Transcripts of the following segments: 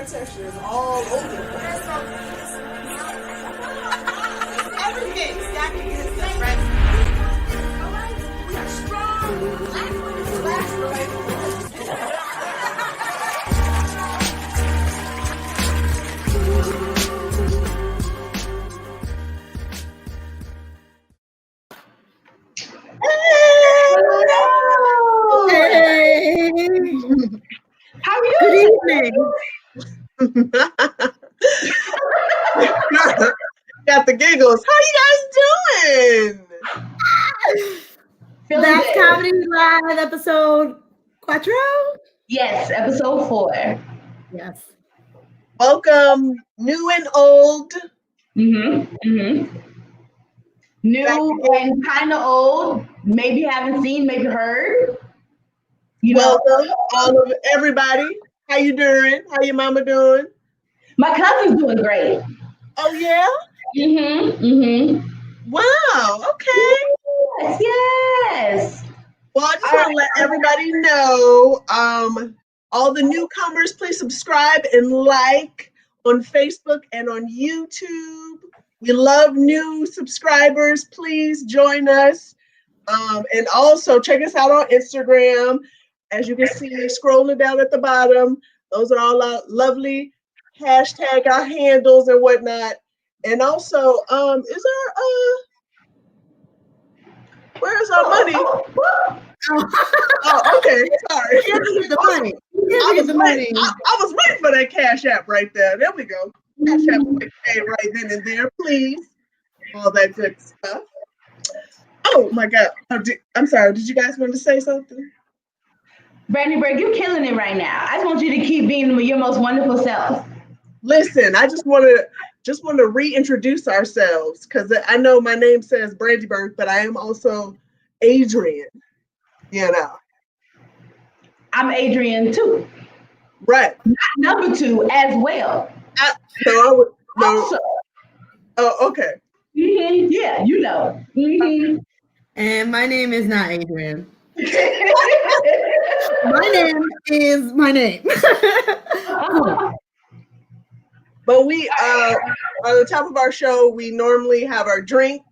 ancestors all over the place. Everything stacked against us, right? All right, we are strong. Black women, black women. How are you? Good evening. Got the giggles. How you guys doing? That's Comedy Live episode Quattro? Yes, episode 4. Yes. Welcome, new and old. New and kind of old. Maybe haven't seen, maybe heard. Welcome, all of everybody. How you doing? How your mama doing? My cousin's doing great. Oh yeah? Wow, okay. Yes. Well, I just want to let everybody know, all the newcomers, please subscribe and like on Facebook and on YouTube. We love new subscribers. Please join us. And also check us out on Instagram. As you can see, scrolling down at the bottom, those are all our lovely hashtag, our handles and whatnot. And also, where's our money? Oh, okay, sorry. The money. I was waiting for that Cash App right there. There we go. Cash App right then and there, please. All that good stuff. Oh my God. I'm sorry. Did you guys want to say something? Brandy Berg, you're killing it right now. I just want you to keep being your most wonderful self. Listen, I just want to reintroduce ourselves because I know my name says Brandy Berg, but I am also Adrian. You know. I'm Adrian too. Right. Number 2 as well. Also. Oh, okay. Yeah, you know. And my name is not Adrian. My name is my name. But we, on the top of our show, we normally have our drinks.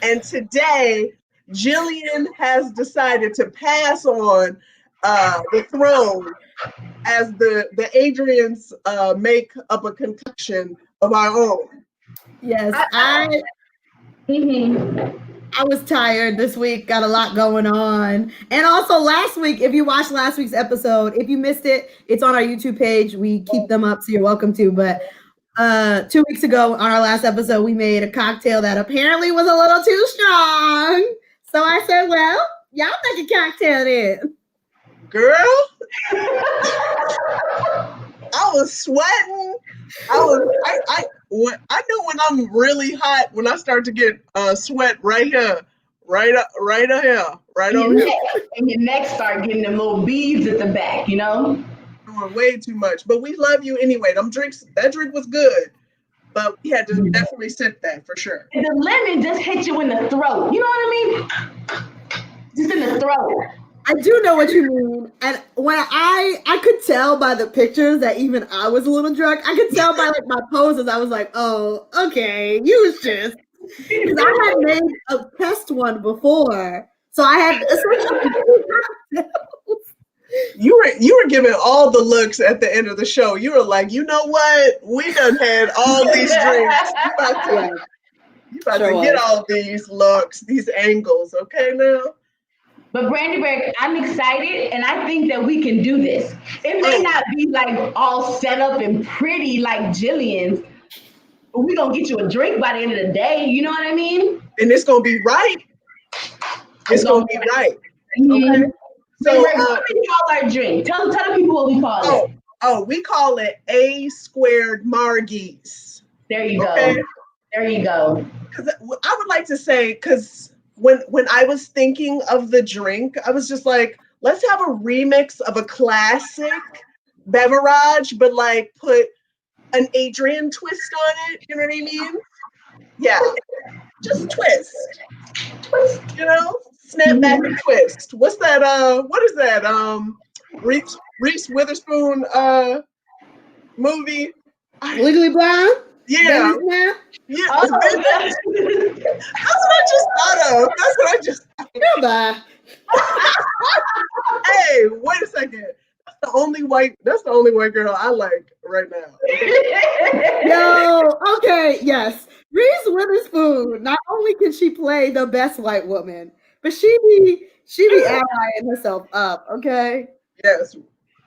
And today, Jillian has decided to pass on the throne as the Adrians make up a concoction of our own. Yes, I was tired this week, got a lot going on. And also last week, if you watched last week's episode, if you missed it, it's on our YouTube page. We keep them up, so you're welcome to. But 2 weeks ago on our last episode, we made a cocktail that apparently was a little too strong. So I said, well, y'all make a cocktail then. Girl, I was sweating. I know when I'm really hot, when I start to get sweat right here, right on here. And your neck start getting them little beads at the back, you know? Doing way too much, but we love you anyway. That drink was good, but we had to definitely sip that for sure. And the lemon just hit you in the throat. You know what I mean? Just in the throat. I do know what you mean. And when I could tell by the pictures that even I was a little drunk. I could tell by like my poses. I was like, oh, okay, you was just, because I had made a test one before. So I had You were giving all the looks at the end of the show. You were like, you know what? We done had all these drinks. You about to get all these looks, these angles, okay now? But Brandy Berg, I'm excited, and I think that we can do this. It may not be like all set up and pretty like Jillian's, but we're going to get you a drink by the end of the day. You know what I mean? And it's going to be right. It's going to be right. Okay. So what do we call our drink? Tell the people what we call it. Oh, we call it A squared Margie's. There you go. There you go. Because I would like to say, because when I was thinking of the drink, I was just like, let's have a remix of a classic beverage, but like put an Adrian twist on it. You know what I mean? Yeah. Just twist. You know? Snap back and twist. What's that? What is that? Reese Witherspoon movie. Legally Blonde? Yeah. Business Man? Yeah. Oh, That's what I just thought of. That's what I just Goodbye. Hey, wait a second. That's the only white girl I like right now. Yo, okay, yes. Reese Witherspoon, not only can she play the best white woman, but she be allying herself up, okay? Yes.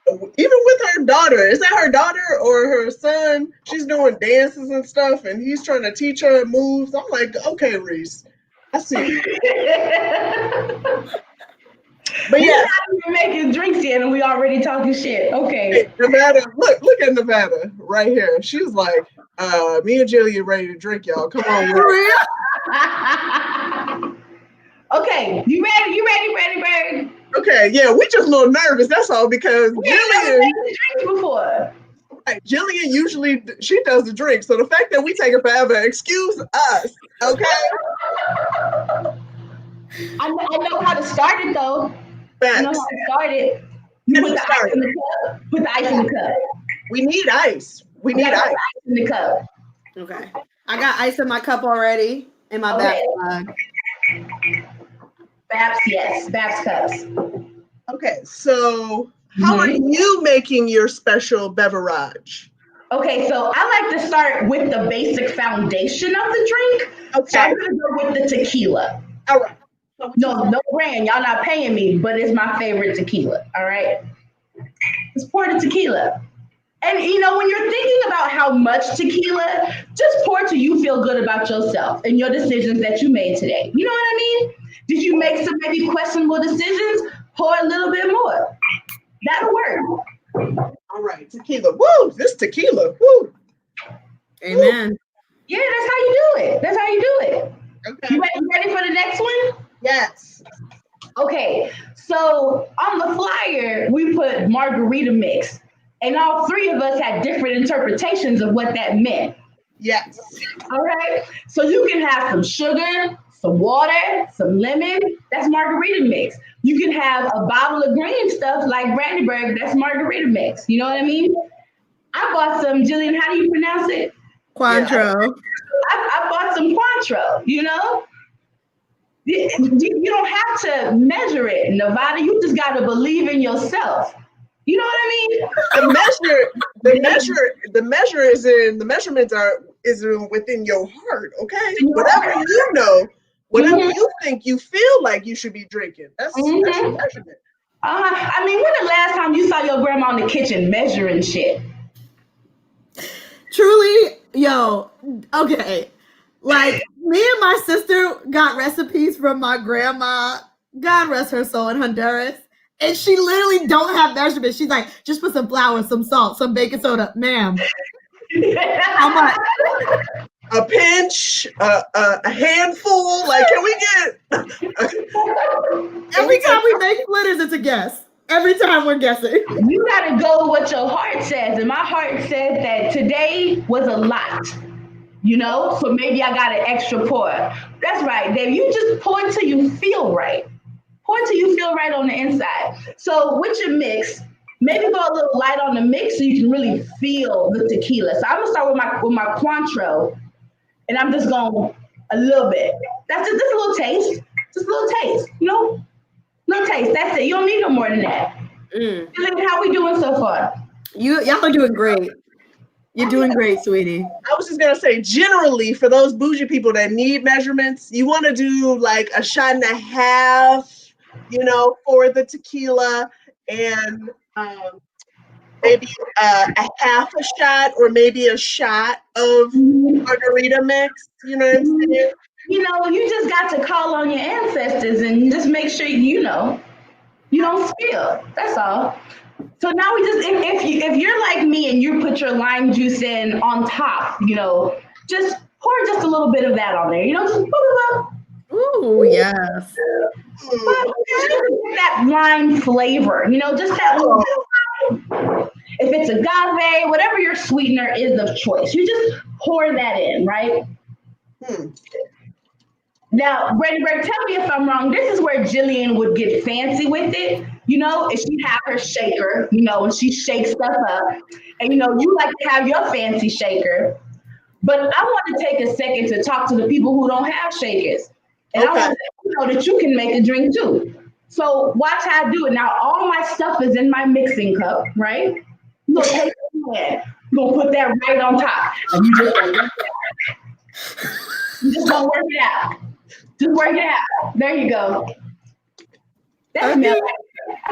Even with her daughter. Is that her daughter or her son? She's doing dances and stuff, and he's trying to teach her moves. I'm like, okay, Reese. I see you. But we're yeah, not even making drinks yet, and we already talking shit. Okay. hey, Nevada, look at Nevada right here. She's like, me and Jillian ready to drink, y'all. Come on, For real? Okay, you ready? You ready? Okay, yeah, we just a little nervous. That's all because We ain't never Jillian, made the drinks before. right, Jillian usually she does the drink. So the fact that we take it forever, excuse us, okay? I know how to start it though. I know how Facts. to start it. You put the ice in the cup. Put the ice in the cup. We need ice. We need Gotta put ice. ice in the cup. Okay. I got ice in my cup already in my Okay. back. BAPS, yes. BAPS cups. Okay, so how are you making your special beverage? Okay, so I like to start with the basic foundation of the drink. So Okay, I'm gonna go with the tequila. all right. No brand. Y'all not paying me, but it's my favorite tequila. All right. Let's pour the tequila. And you know, when you're thinking about how much tequila, just pour till you feel good about yourself and your decisions that you made today. You know what I mean? Did you make some maybe questionable decisions? Pour a little bit more. That'll work. All right, tequila. Woo, this tequila. Woo. Amen. Yeah, that's how you do it. That's how you do it. Okay. You ready for the next one? Yes. Okay, so on the flyer, we put margarita mix. And all three of us had different interpretations of what that meant. Yes. All right. So you can have some sugar, some water, some lemon. That's margarita mix. You can have a bottle of green stuff like Brandyburg. That's margarita mix. You know what I mean? I bought some, Jillian, how do you pronounce it? Cointreau. I bought some Cointreau, you know? You don't have to measure it, Nevada. You just got to believe in yourself. You know what I mean? The measurements is within your heart, okay? Whatever you know, whatever you think you feel like you should be drinking. That's your measurement. I mean, when the last time you saw your grandma in the kitchen measuring shit? Truly, yo, okay. Like me and my sister got recipes from my grandma, God rest her soul, in Honduras. And she literally don't have measurements. She's like, just put some flour, some salt, some baking soda. Ma'am, how much? A pinch, a handful. Like, can we get? Every time we make splitters, it's a guess. Every time we're guessing. You got to go with what your heart says. And my heart said that today was a lot. You know, so maybe I got an extra pour. That's right, Dave. You just pour until you feel right. Pour until you feel right on the inside. So with your mix, maybe go a little light on the mix so you can really feel the tequila. So I'm gonna start with my Cointreau, and I'm just going a little bit. That's just a little taste, just a little taste. You know, little taste. That's it. You don't need no more than that. How we doing so far? Y'all are doing great. You're doing great, sweetie. I was just gonna say, generally, for those bougie people that need measurements, you want to do like a shot and a half, you know, for the tequila, and maybe a half a shot or maybe a shot of margarita mix. You know what I'm saying? You know, you just got to call on your ancestors and just make sure you know you don't spill. That's all. So now we just, if you're like me and you put your lime juice in on top, you know, just pour just a little bit of that on there. You know, just put it up. Ooh, yes. That lime flavor, you know, just that little bit. If it's agave, whatever your sweetener is of choice, you just pour that in, right? Now, Brandy, tell me if I'm wrong. This is where Jillian would get fancy with it. and she have her shaker, and she shakes stuff up. And you like to have your fancy shaker. But I want to take a second to talk to the people who don't have shakers. And I want to know that you can make a drink too. So watch how I do it. Now all my stuff is in my mixing cup, right? You're gonna take it, you're gonna put that right on top. And you just gonna work it out. Just work it out. There you go. That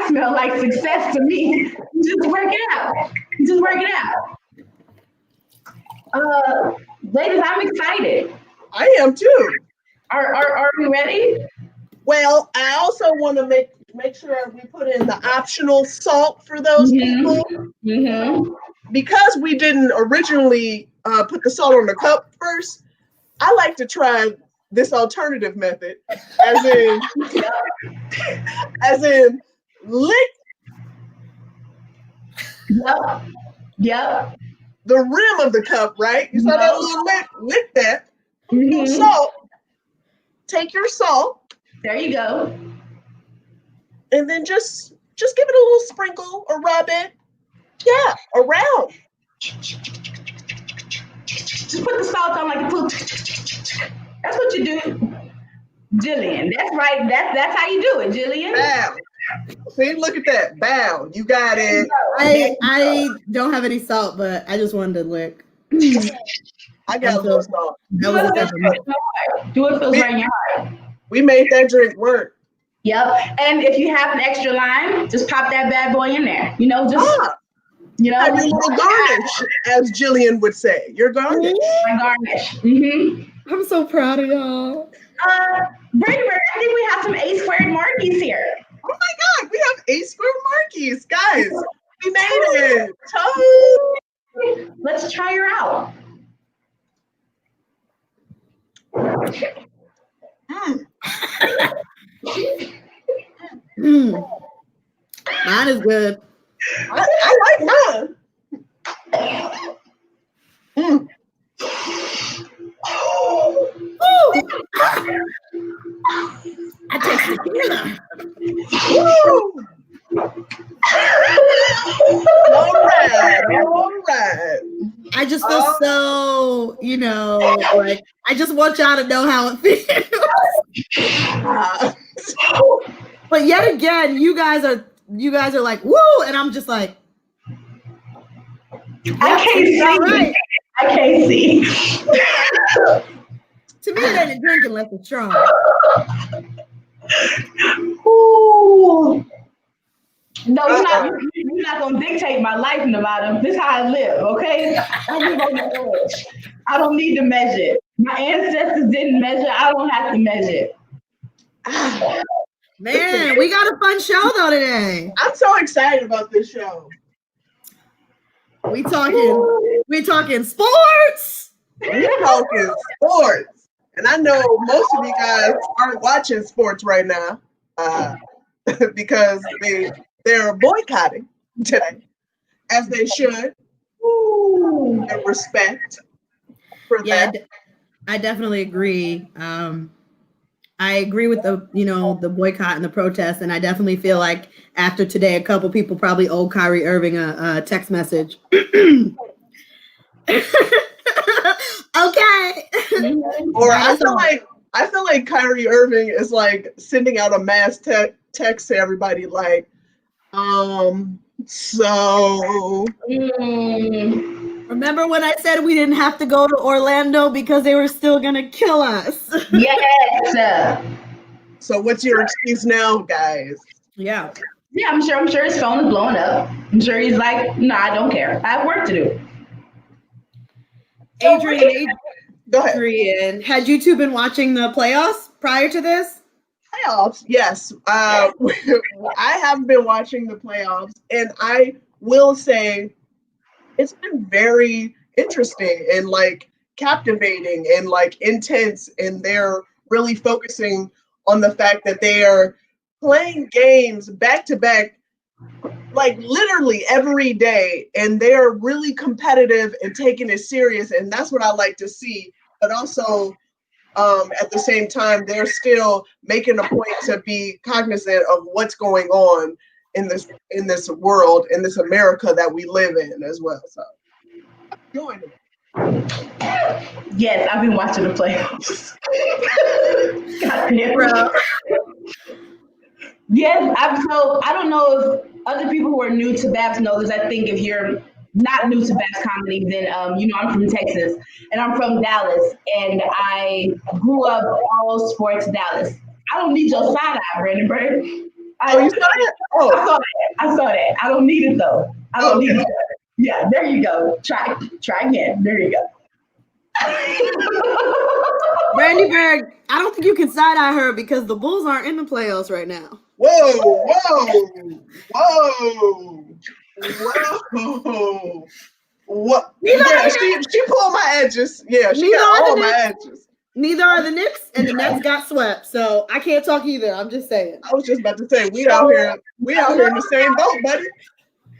smell like success to me. Just work it out. Just work it out. Ladies, I'm excited. I am too. Are we ready? Well, I also want to make sure we put in the optional salt for those people. Because we didn't originally put the salt on the cup first, I like to try this alternative method, as in lick. Yep. The rim of the cup, right? You saw that little lick that. Salt. Take your salt. There you go. And then just give it a little sprinkle or rub it. Yeah, around. Just put the salt on like a little. That's what you do, Jillian. That's right. That's how you do it, Jillian. Bow. See, look at that. Bow. You got it. I don't have any salt, but I just wanted to lick. I got a little salt. Do it feels right in your heart. We made that drink work. Yep. And if you have an extra lime, just pop that bad boy in there. Have your little garnish, as Jillian would say. Your garnish. My garnish. I'm so proud of y'all. Brady, I think we have some A² markies here. Oh my God, we have A² markies, guys. We made it. Let's try her out. Mine is good. I like mine. I taste tequila. All right. I just feel so, like I just want y'all to know how it feels. But yet again, you guys are like, woo, and I'm just like, I can't see. Right. I can't see. To me, it ain't a drink unless it's strong. Ooh. No, you're not gonna dictate my life, Nevada. This is how I live, okay? I live on the edge. I don't need to measure. My ancestors didn't measure. I don't have to measure. Man, we got a fun show though today. I'm so excited about this show. We talking sports. We're talking sports. And I know most of you guys aren't watching sports right now because they're boycotting today, as they should. And respect for that. I definitely agree. I agree with the boycott and the protest, and I definitely feel like after today, a couple people probably owe Kyrie Irving a text message. Okay. Or I feel like Kyrie Irving is like sending out a mass text to everybody like, so. Remember when I said we didn't have to go to Orlando because they were still gonna kill us? Yes. So what's your excuse now, guys? Yeah. Yeah, I'm sure his phone is blowing up. I'm sure he's like, no, I don't care. I have work to do. Adrian, go ahead. Had you two been watching the playoffs prior to this? Playoffs, yes. I have been watching the playoffs, and I will say it's been very interesting and like captivating and like intense, and they're really focusing on the fact that they are playing games back to back, like literally every day, and they're really competitive and taking it serious, and that's what I like to see. But also at the same time, they're still making a point to be cognizant of what's going on in this world, in this America that we live in as well. So join them. Yes, I've been watching the playoffs. God damn. Bro. Yes, so I don't know if other people who are new to BAPS know this. I think if you're not new to BAPS comedy, then I'm from Texas and I'm from Dallas, and I grew up all sports Dallas. I don't need your side eye, Brandon Bird. You saw that? Oh, I saw that. I don't need it though. I don't need it. Yeah, there you go. Try again. There you go. Brandy Berg, I don't think you can side eye her because the Bulls aren't in the playoffs right now. Whoa. What? Yeah, she pulled my edges. Yeah, she got all my edges. Neither are the Knicks, and the Nets got swept. So I can't talk either. I'm just saying. I was just about to say we out here in the same boat, buddy.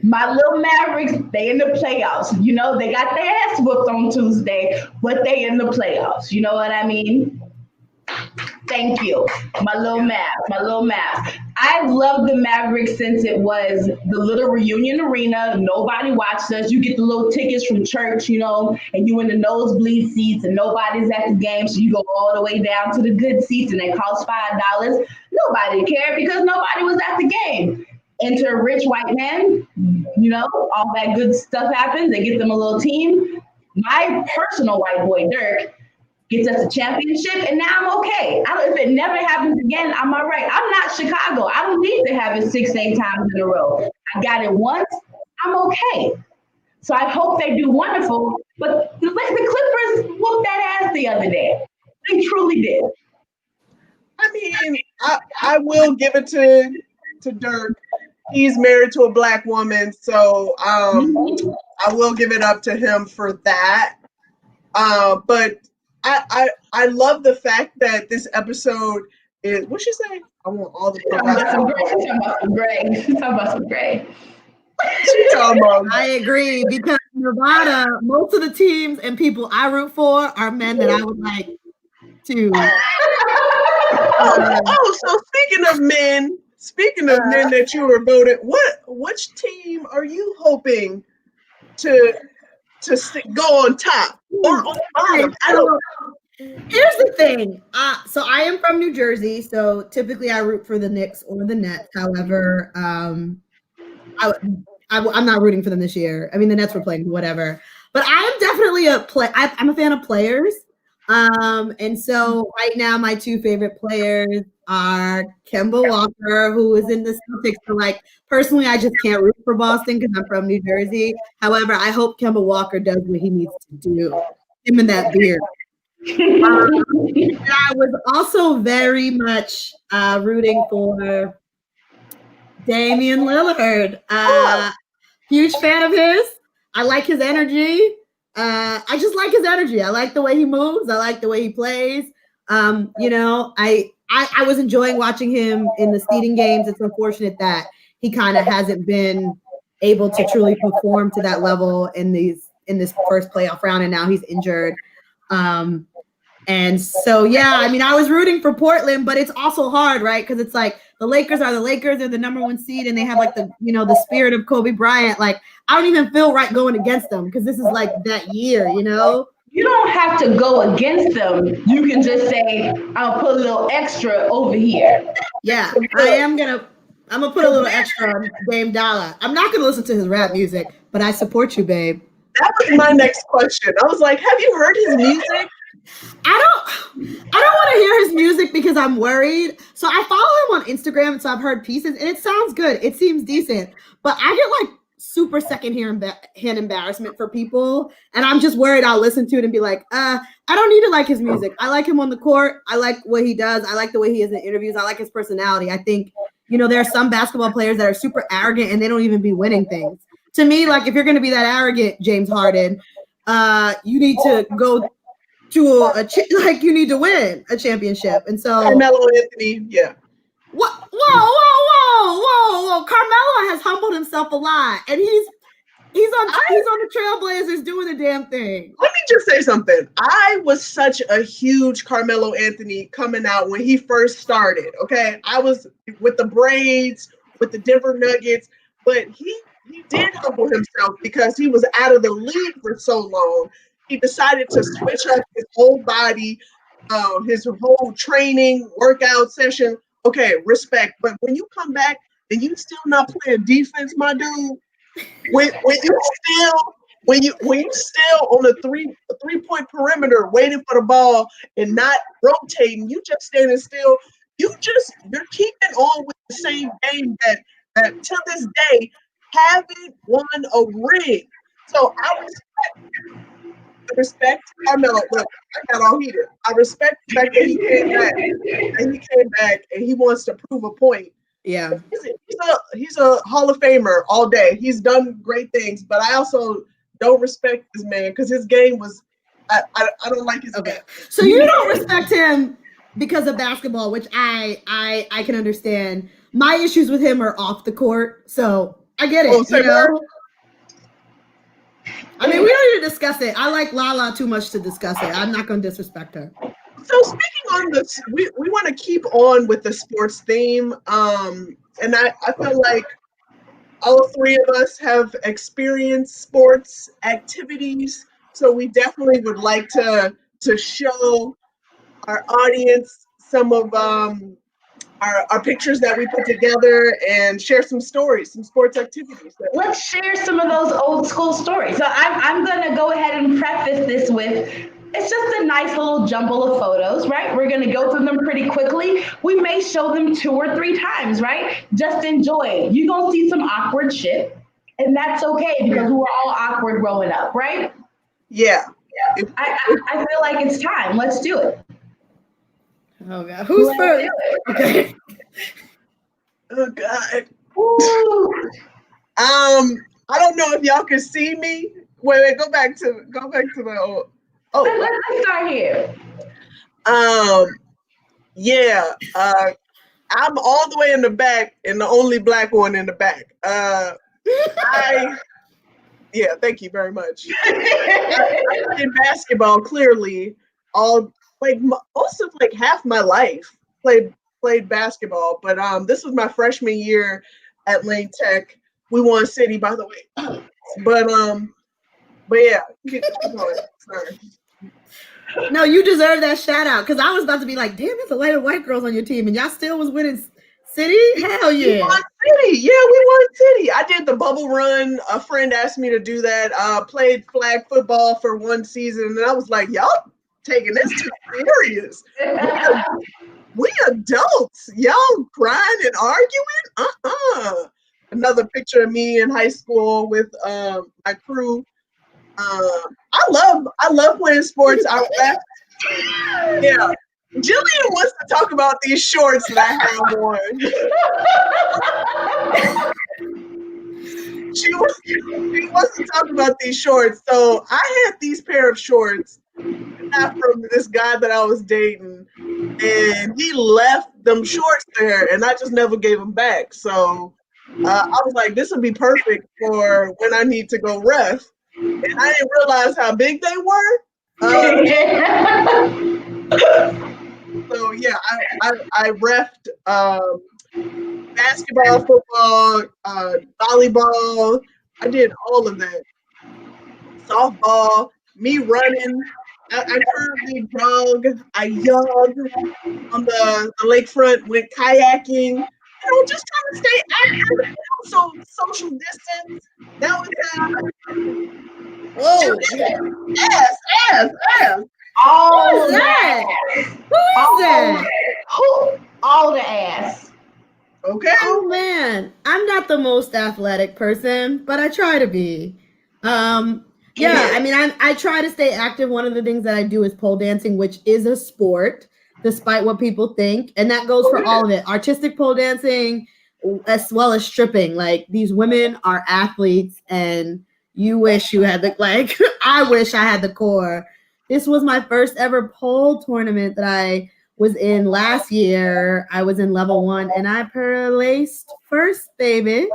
My little Mavericks, they in the playoffs. You know, they got their ass whooped on Tuesday, but they in the playoffs. You know what I mean? Thank you. My little Mavs. I love the Mavericks since it was the little reunion arena. Nobody watched us. You get the little tickets from church, and you in the nosebleed seats and nobody's at the game. So you go all the way down to the good seats and they cost $5. Nobody cared because nobody was at the game. Enter a rich white man, all that good stuff happens. They get them a little team. My personal white boy, Dirk, gets us a championship, and now I'm okay. If it never happens again, I'm all right. I'm not Chicago. I don't need to have it 6-8 times in a row. I got it once. I'm okay. So I hope they do wonderful. But the Clippers whooped that ass the other day. They truly did. I mean, I will give it to Dirk. He's married to a Black woman, so I will give it up to him for that. But I love the fact that this episode is, what'd she say? I want all the She's talking about some gray. I agree, because Nevada, most of the teams and people I root for are men that I would like to. So speaking of men that you were voted, which team are you hoping to go on top or on bottom? I don't know. Here's the thing. So I am from New Jersey, so typically I root for the Knicks or the Nets. However, I'm not rooting for them this year. I mean, the Nets were playing, whatever. But I'm definitely I'm a fan of players. And so right now my two favorite players are Kemba Walker, who is in the Celtics. So personally, I just can't root for Boston because I'm from New Jersey. However, I hope Kemba Walker does what he needs to do. Him and that beard. I was also very much rooting for Damian Lillard. Huge fan of his. I like his energy. I just like his energy. I like the way he moves. I like the way he plays. I was enjoying watching him in the seeding games. It's unfortunate that he kind of hasn't been able to truly perform to that level in this first playoff round, and now he's injured. And so, I mean, I was rooting for Portland, but it's also hard, right? Because it's like the Lakers are the Lakers. They're the number one seed, and they have the spirit of Kobe Bryant. I don't even feel right going against them because this is that year, You don't have to go against them. You can just say, I'll put a little extra over here. Yeah, I'm going to put a little extra on Dame Dollar. I'm not going to listen to his rap music, but I support you, babe. That was my next question. I was like, have you heard his music? I don't want to hear his music because I'm worried. So I follow him on Instagram, and so I've heard pieces, and it sounds good. It seems decent, but I get super secondhand embarrassment for people, and I'm just worried I'll listen to it and be like, I don't need to like his music. I like him on the court. I like what he does. I like the way he is in interviews. I like his personality. I think there are some basketball players that are super arrogant and they don't even be winning things. To me, if you're going to be that arrogant, James Harden, you need to go to you need to win a championship. And so Carmelo Anthony, yeah. What? Whoa! Carmelo has humbled himself a lot, and he's on the Trailblazers doing the damn thing. Let me just say something. I was such a huge Carmelo Anthony coming out when he first started. Okay, I was with the braids, with the Denver Nuggets, but he did humble himself because he was out of the league for so long. He decided to switch up his whole body, his whole training, workout session. Okay, respect. But when you come back and you still not playing defense, my dude, when you still on the three-point perimeter waiting for the ball and not rotating, you just standing still. You're keeping on with the same game that to this day haven't won a ring. So I respect. I know. Look, I got all heated. I respect the fact that he came back and he wants to prove a point. Yeah. He's a Hall of Famer all day. He's done great things, but I also don't respect this man because his game was. I don't like his game. So you don't respect him because of basketball, which I can understand. My issues with him are off the court, so I get it. You know? I mean, we don't need to discuss it. I like Lala too much to discuss it. I'm not going to disrespect her. So speaking on this, we want to keep on with the sports theme. And I feel like all three of us have experienced sports activities. So we definitely would like to show our audience some of our pictures that we put together and share some stories, some sports activities. Let's share some of those old school stories. So I'm going to go ahead and preface this with, it's just a nice little jumble of photos, right? We're going to go through them pretty quickly. We may show them 2 or 3 times, right? Just enjoy it. You're going to see some awkward shit, and that's okay because we were all awkward growing up, right? Yeah. I feel like it's time. Let's do it. Oh God, who's first? Okay. Oh God. Ooh. I don't know if y'all can see me. Wait, go back to the old. Oh, let's start here. Yeah. I'm all the way in the back and the only black one in the back. Yeah, thank you very much. I in basketball clearly most of half my life played basketball, but this was my freshman year at Lane Tech. We won city, by the way. But yeah, keep going. Sorry. No, you deserve that shout out because I was about to be like, damn, it's a lot of white girls on your team, and y'all still was winning city. Hell yeah, we won city. Yeah, we won city. I did the bubble run. A friend asked me to do that. Played flag football for one season, and I was like, y'all taking this too serious. We adults, y'all crying and arguing. Another picture of me in high school with my crew. I love playing sports. I left. Yeah. Jillian wants to talk about these shorts that I have on. She wants to talk about these shorts. So I had these pair of shorts from this guy that I was dating, and he left them shorts there, and I just never gave them back. So I was like, this would be perfect for when I need to go ref. And I didn't realize how big they were. So yeah, I refed basketball, football, volleyball. I did all of that. Softball, me running. I currently jog. I jog on the lakefront, went kayaking. Just trying to stay active. So social distance. That was whoa, ass. All that? Who is that? All the ass. Okay. Oh man, I'm not the most athletic person, but I try to be. Yeah, I mean, I try to stay active. One of the things that I do is pole dancing, which is a sport, despite what people think. And that goes for all of it. Artistic pole dancing, as well as stripping. Like, these women are athletes, and you wish you had I wish I had the core. This was my first ever pole tournament that I was in last year. I was in level 1, and I placed first, baby.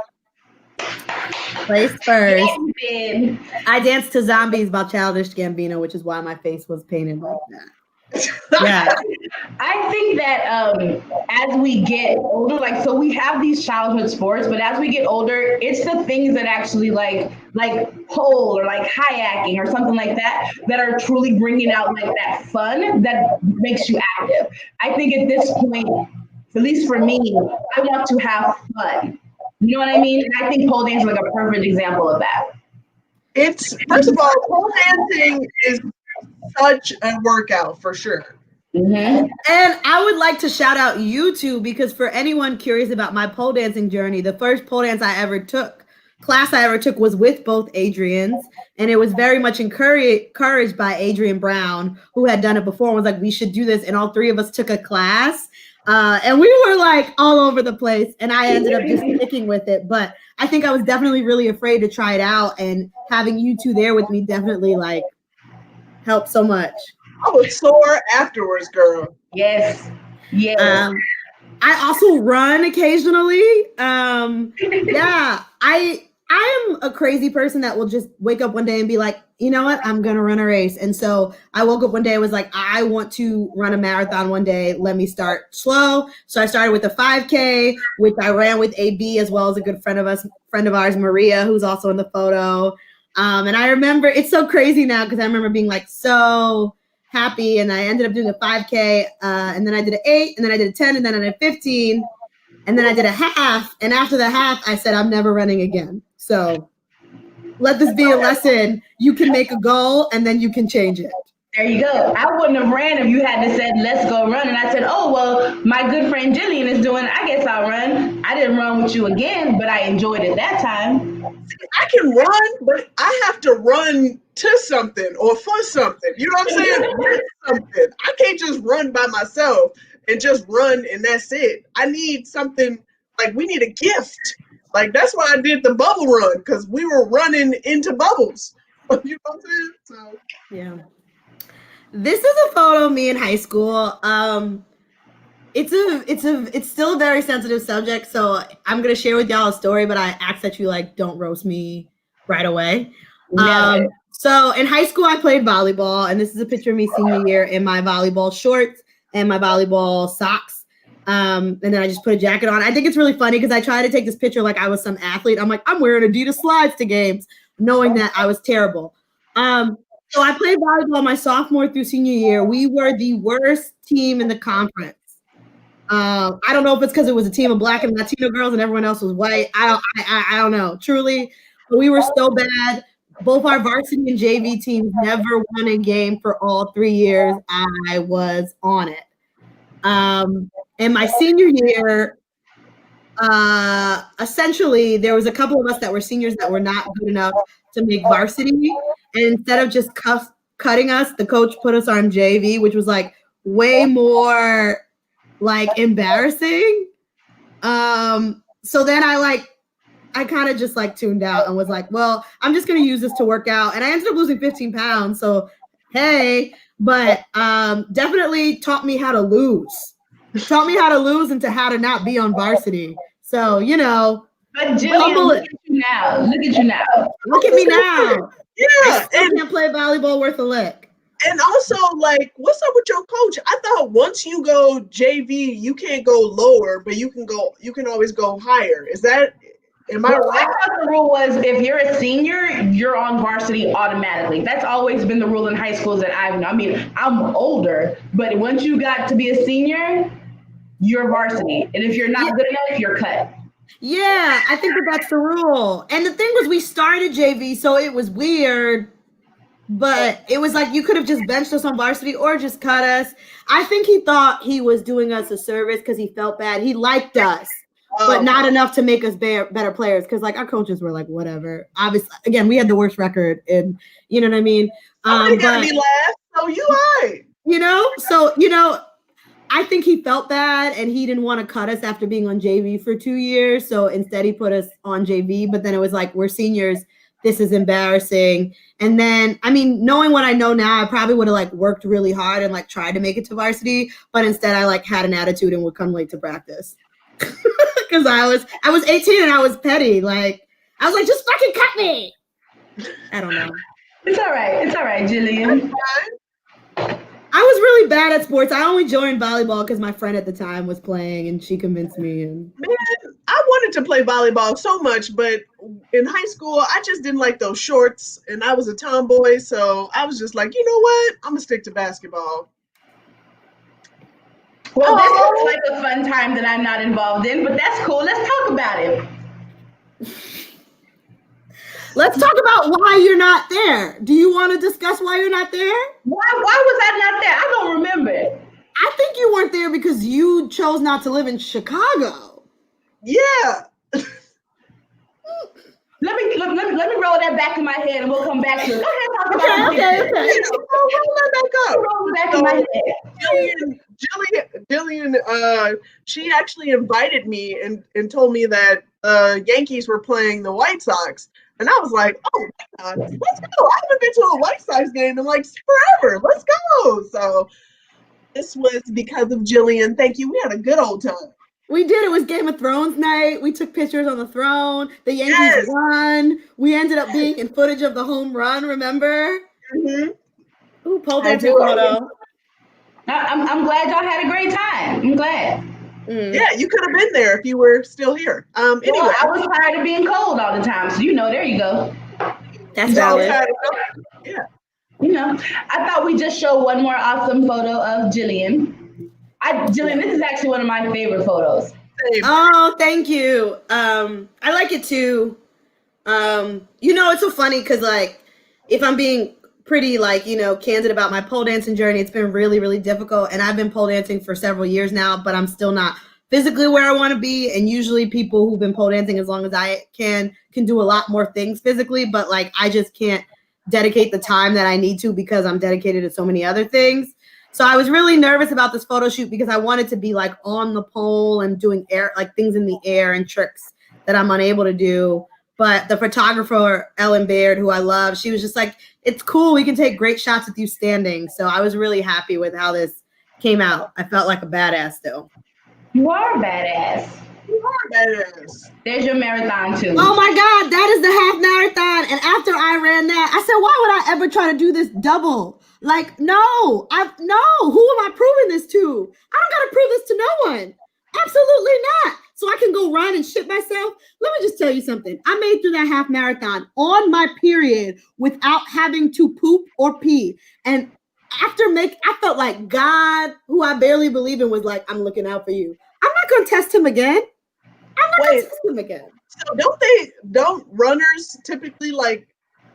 Placed first. I danced to Zombies by Childish Gambino, which is why my face was painted like that. Yeah. I think that as we get older, like, so we have these childhood sports, but as we get older, it's the things that actually like pole or like kayaking or something like that that are truly bringing out like that fun that makes you active. I think at this point, at least for me, I want to have fun. You know what I mean? And I think pole dance is like a perfect example of that. It's, first of all, pole dancing is such a workout for sure. Mm-hmm. And I would like to shout out you two, because for anyone curious about my pole dancing journey, the first pole dance class I ever took was with both Adrians, and it was very much encouraged by Adrian Brown, who had done it before and was like, we should do this. And all three of us took a class, and we were like all over the place, and I ended up just sticking with it. But I think I was definitely really afraid to try it out, and having you two there with me definitely like helped so much. I was sore afterwards, girl. Yes. Yeah. I also run occasionally. Yeah, I am a crazy person that will just wake up one day and be like, you know what, I'm gonna run a race. And so I woke up one day and was like, I want to run a marathon one day. Let me start slow. So I started with a 5K, which I ran with AB as well as a good friend of ours, Maria, who's also in the photo. And I remember, it's so crazy now because I remember being like so happy, and I ended up doing a 5K, and then I did an 8, and then I did a 10, and then I did a 15, and then I did a half. And after the half, I said, I'm never running again. So let this be a lesson. You can make a goal, and then you can change it. There you go. I wouldn't have ran if you hadn't said, let's go run. And I said, oh, well, my good friend Jillian is doing, I guess I'll run. I didn't run with you again, but I enjoyed it that time. I can run, but I have to run to something or for something. You know what I'm saying? With something. I can't just run by myself and just run and that's it. I need something, like we need a gift. Like that's why I did the bubble run, because we were running into bubbles. You know what I'm saying? So yeah. This is a photo of me in high school. It's still a very sensitive subject, so I'm gonna share with y'all a story, but I ask that you like don't roast me right away. So in high school I played volleyball, and this is a picture of me senior year in my volleyball shorts and my volleyball socks. And then I just put a jacket on. I think it's really funny because I tried to take this picture like I was some athlete. I'm like, I'm wearing Adidas slides to games, knowing that I was terrible. So I played volleyball my sophomore through senior year. We were the worst team in the conference. I don't know if it's because it was a team of Black and Latino girls and everyone else was white. I don't know, truly. But we were so bad. Both our varsity and JV teams never won a game for all 3 years I was on it. In my senior year, essentially, there was a couple of us that were seniors that were not good enough to make varsity. And instead of just cutting us, the coach put us on JV, which was like way more like embarrassing. So then I kind of just like tuned out and was like, well, I'm just going to use this to work out. And I ended up losing 15 pounds. So, hey, but definitely taught me how to lose. Taught me how to lose and to how to not be on varsity. So, you know. But Jillian, look at you now. Look at you now. Look at me now. Yeah. I still can't play volleyball worth a lick. And also, like, what's up with your coach? I thought once you go JV, you can't go lower, but you can always go higher. Am I right? I thought the rule was if you're a senior, you're on varsity automatically. That's always been the rule in high schools that I've known. I mean, I'm older, but once you got to be a senior, you're varsity. And if you're not good enough, you're cut. Yeah, I think that's the rule. And the thing was, we started JV, so it was weird, but it was like you could have just benched us on varsity or just cut us. I think he thought he was doing us a service because he felt bad. He liked us, but not enough to make us better players, because like our coaches were like, whatever. Obviously, again, we had the worst record, and you know what I mean? Somebody gotta be last, so you right. I think he felt bad and he didn't want to cut us after being on JV for 2 years. So instead he put us on JV, but then it was like, we're seniors. This is embarrassing. And then, I mean, knowing what I know now, I probably would have like worked really hard and like tried to make it to varsity, but instead I like had an attitude and would come late to practice. Cause I was 18 and I was petty. Like, I was like, just fucking cut me. I don't know. It's all right, Jillian. I was really bad at sports. I only joined volleyball because my friend at the time was playing and she convinced me. And Man, I wanted to play volleyball so much, but in high school, I just didn't like those shorts, and I was a tomboy, so I was just like, you know what? I'm gonna stick to basketball. Well, this looks like a fun time that I'm not involved in, but that's cool. Let's talk about it. let's talk about why you're not there. Do you want to discuss why you're not there? Why was I not there? I don't remember it. I think you weren't there because you chose not to live in Chicago. Yeah. Let me roll that back in my head, and we'll come back to it. Go ahead, talk about Okay. Roll that back up. Roll it back in my head. Jillian, she actually invited me and told me that Yankees were playing the White Sox. And I was like, oh my God, let's go. I haven't been to a White Sox game in like forever. Let's go. So this was because of Jillian. Thank you. We had a good old time. We did. It was Game of Thrones night. We took pictures on the throne. The Yankees won. We ended up being in footage of the home run, remember? Mm-hmm. Ooh, pole dancing photo. I'm glad y'all had a great time. I'm glad. Yeah, you could have been there if you were still here. Anyway, well, I was tired of being cold all the time, so there you go. That's valid. Yeah. I thought we'd just show one more awesome photo of Jillian. Jillian, this is actually one of my favorite photos. Oh, thank you. I like it too. It's so funny because if I'm being pretty candid about my pole dancing journey, it's been really, really difficult. And I've been pole dancing for several years now, but I'm still not physically where I want to be. And usually people who've been pole dancing as long as I can do a lot more things physically, but I just can't dedicate the time that I need to because I'm dedicated to so many other things. So I was really nervous about this photo shoot because I wanted to be on the pole and doing things in the air and tricks that I'm unable to do. But the photographer, Ellen Baird, who I love, she was just like, it's cool. We can take great shots with you standing. So I was really happy with how this came out. I felt like a badass still. You are a badass. There's your marathon too. Oh my God, that is the half marathon. And after I ran that, I said, why would I ever try to do this double? No. Who am I proving this to? I don't got to prove this to no one. Absolutely not. So I can go run and shit myself. Let me just tell you something. I made through that half marathon on my period without having to poop or pee. And I felt like God, who I barely believe in, was like, I'm looking out for you. I'm not going to test him again. So don't runners typically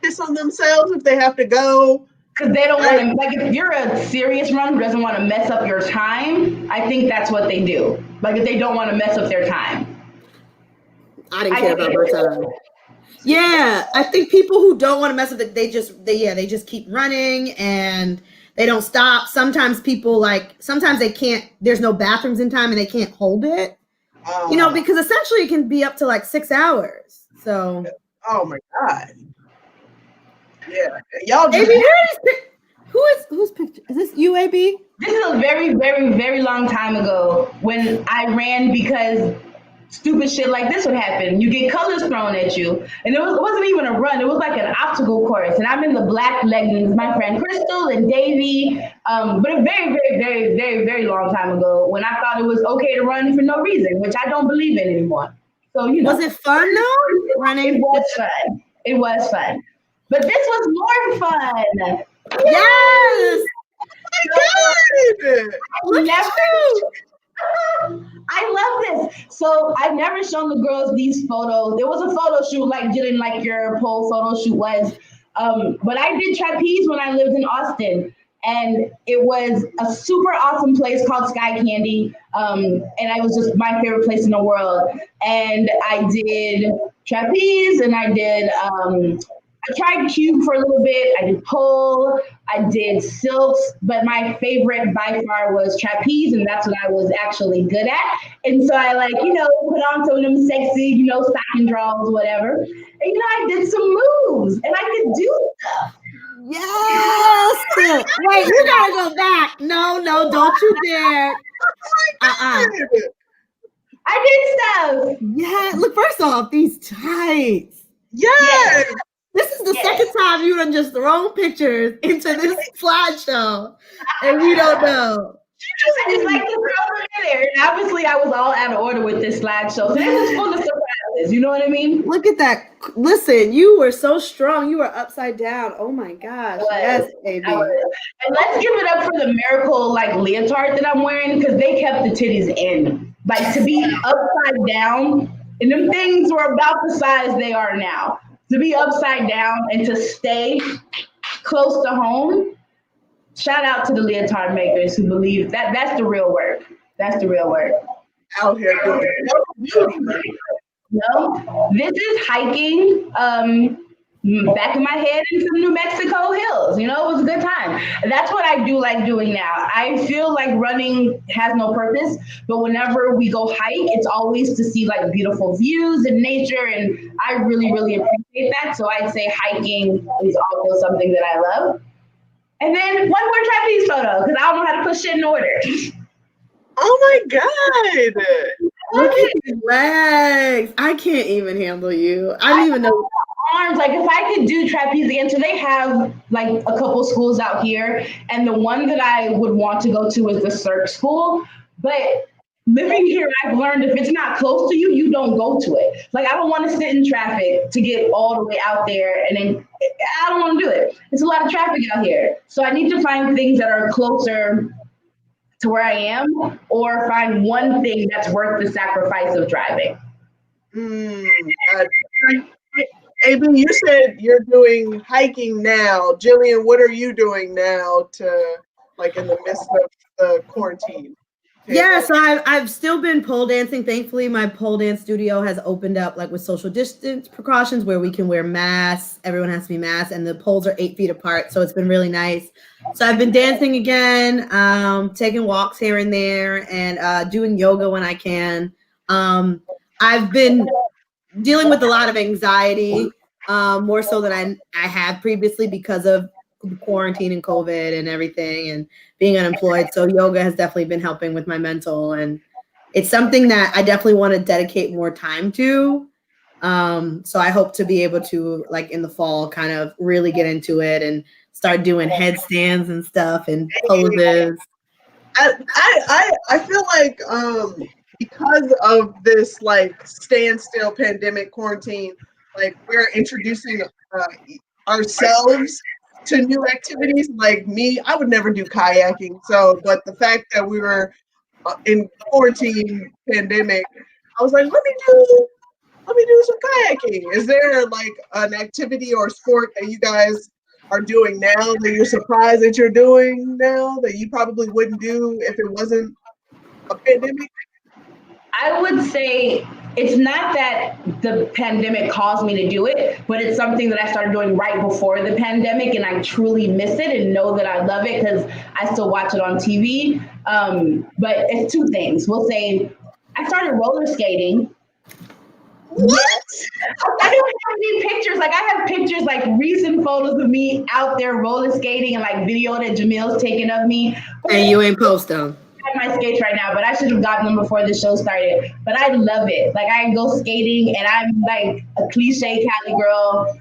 piss on themselves if they have to go? Because they don't want to, if you're a serious runner who doesn't want to mess up your time, I think that's what they do. If they don't want to mess up their time. I didn't care about her time. Yeah, I think people who don't want to mess up it, they just keep running and they don't stop. Sometimes people sometimes they can't, there's no bathrooms in time and they can't hold it. Because essentially it can be up to 6 hours. So. Oh my God. Yeah, y'all. AB, whose picture is this? You, AB? This is a very, very, very long time ago when I ran because stupid shit like this would happen. You get colors thrown at you, and it wasn't even a run. It was like an obstacle course, and I'm in the black leggings. My friend Crystal and Davy, but a very, very, very, very, very long time ago when I thought it was okay to run for no reason, which I don't believe in anymore. So was it fun though? Running? It was fun. But this was more fun. Yes. Look at you. I love this. So I've never shown the girls these photos. There was a photo shoot Jillian, your pole photo shoot was. But I did trapeze when I lived in Austin. And it was a super awesome place called Sky Candy. And it was just my favorite place in the world. And I did trapeze and I did I tried cube for a little bit. I did pole, I did silks, but my favorite by far was trapeze, and that's what I was actually good at. And so I put on some of them sexy, stocking draws, whatever. And I did some moves, and I could do stuff. Yes. Wait, you gotta go back. No, don't you dare. I did stuff. Yeah. Look, first off, these tights. Yes. This is the second time have you done just thrown pictures into this slideshow and we don't know. I just like to throw them in there. And obviously, I was all out of order with this slideshow. Today was full of surprises. You know what I mean? Look at that. Listen, you were so strong. You were upside down. Oh my gosh. Yes, baby. And let's give it up for the miracle like leotard that I'm wearing because they kept the titties in. Like to be upside down, and them things were about the size they are now. To be upside down and to stay close to home. Shout out to the leotard makers who believe that that's the real work. That's the real work. Out here doing it. No, this is hiking back in my head in some New Mexico hills. You know, it was a good time. That's what I do like doing now. I feel like running has no purpose, but whenever we go hike, it's always to see like beautiful views and nature. And I really, really appreciate that. So I'd say hiking is also something that I love. And then one more trapeze photo, because I don't know how to put shit in order. Oh my God. Look at your legs. I can't even handle you. I don't even know. Arms, like if I could do trapeze again, so they have like a couple schools out here, and the one that I would want to go to is the Cirque school. But living here, I've learned if it's not close to you, you don't go to it. Like I don't want to sit in traffic to get all the way out there, and then I don't want to do it. It's a lot of traffic out here, so I need to find things that are closer to where I am, or find one thing that's worth the sacrifice of driving. AB, you said you're doing hiking now. Jillian, what are you doing now to like in the midst of the quarantine? Yeah, so I've still been pole dancing. Thankfully, my pole dance studio has opened up like with social distance precautions where we can wear masks. Everyone has to be masked, and the poles are 8 feet apart. So it's been really nice. So I've been dancing again, taking walks here and there, and doing yoga when I can. I've been dealing with a lot of anxiety, more so than I have previously because of quarantine and COVID and everything and being unemployed. So yoga has definitely been helping with my mental, and it's something that I definitely want to dedicate more time to. So I hope to be able to, like in the fall, kind of really get into it and start doing headstands and stuff and poses. I feel like because of this like standstill pandemic quarantine, like we're introducing ourselves to new activities. Like me, I would never do kayaking. So, but the fact that we were in quarantine pandemic, I was like, let me do some kayaking. Is there like an activity or sport that you guys are doing now that you're surprised that you're doing now that you probably wouldn't do if it wasn't a pandemic? I would say it's not that the pandemic caused me to do it, but it's something that I started doing right before the pandemic, and I truly miss it and know that I love it because I still watch it on TV. But it's two things. We'll say I started roller skating. What? I don't have any pictures. Like I have pictures, like recent photos of me out there roller skating and like video that Jamil's taking of me. And you ain't post them. I have my skates right now, but I should have gotten them before the show started. But I love it. Like I go skating and I'm like a cliche Cali girl.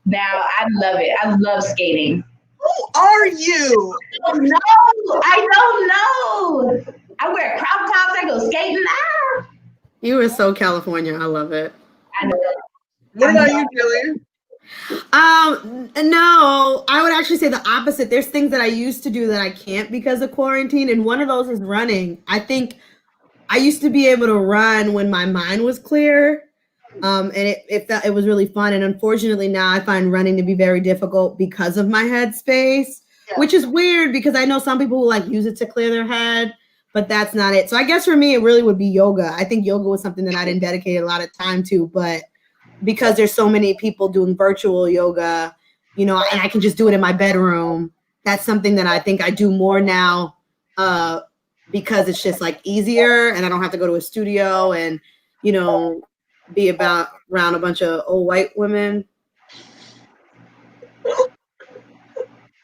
Now I love it. I love skating. Who are you? No, I don't know. I wear crop tops. I go skating. You are so California. I love it. I know. What about you, Jillian? No, I would actually say the opposite. There's things that I used to do that I can't because of quarantine, and one of those is running. I think I used to be able to run when my mind was clear, and it was really fun. And unfortunately, now I find running to be very difficult because of my headspace, which is weird because I know some people who like use it to clear their head, but that's not it. So I guess for me, it really would be yoga. I think yoga was something that I didn't dedicate a lot of time to, but because there's so many people doing virtual yoga, you know, and I can just do it in my bedroom. That's something that I think I do more now because it's just like easier and I don't have to go to a studio and, you know, be around a bunch of old white women.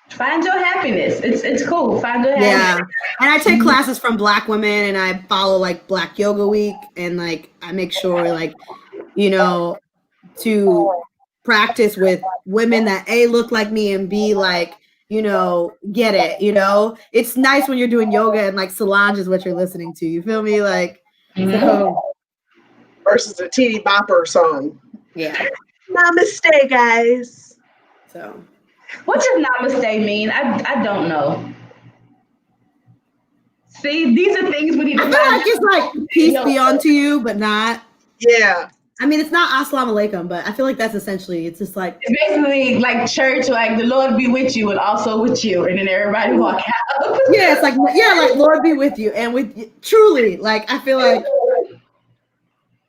Find your happiness. It's cool. Find your happiness. Yeah. And I take classes from Black women and I follow like Black Yoga Week and like I make sure like, you know, to practice with women that A, look like me, and B, like, you know, get it, you know? It's nice when you're doing yoga and like Solange is what you're listening to. You feel me? Like, so versus a teeny bopper song. yeah. Namaste, guys. So What does namaste mean? I don't know. See, these are things we need to I feel find like it's like peace be unto you, but not. Yeah. I mean, it's not assalamu alaikum, but I feel like that's essentially, it's just like. It's basically like church, like the Lord be with you and also with you, and then everybody walk out. Yeah, it's like, yeah, like Lord be with you and with you. Truly, like I feel like.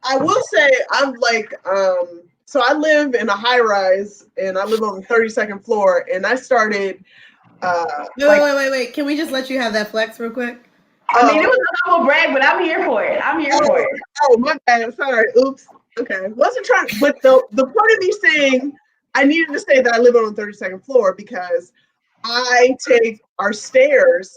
I will say I'm like, so I live in a high rise and I live on the 32nd floor, and I started Wait. Can we just let you have that flex real quick? I mean, it was a humble brag, but I'm here for it. Oh, my bad. Sorry. Oops. Okay. Wasn't trying, but the point of me saying I needed to say that I live on the 32nd floor because I take our stairs.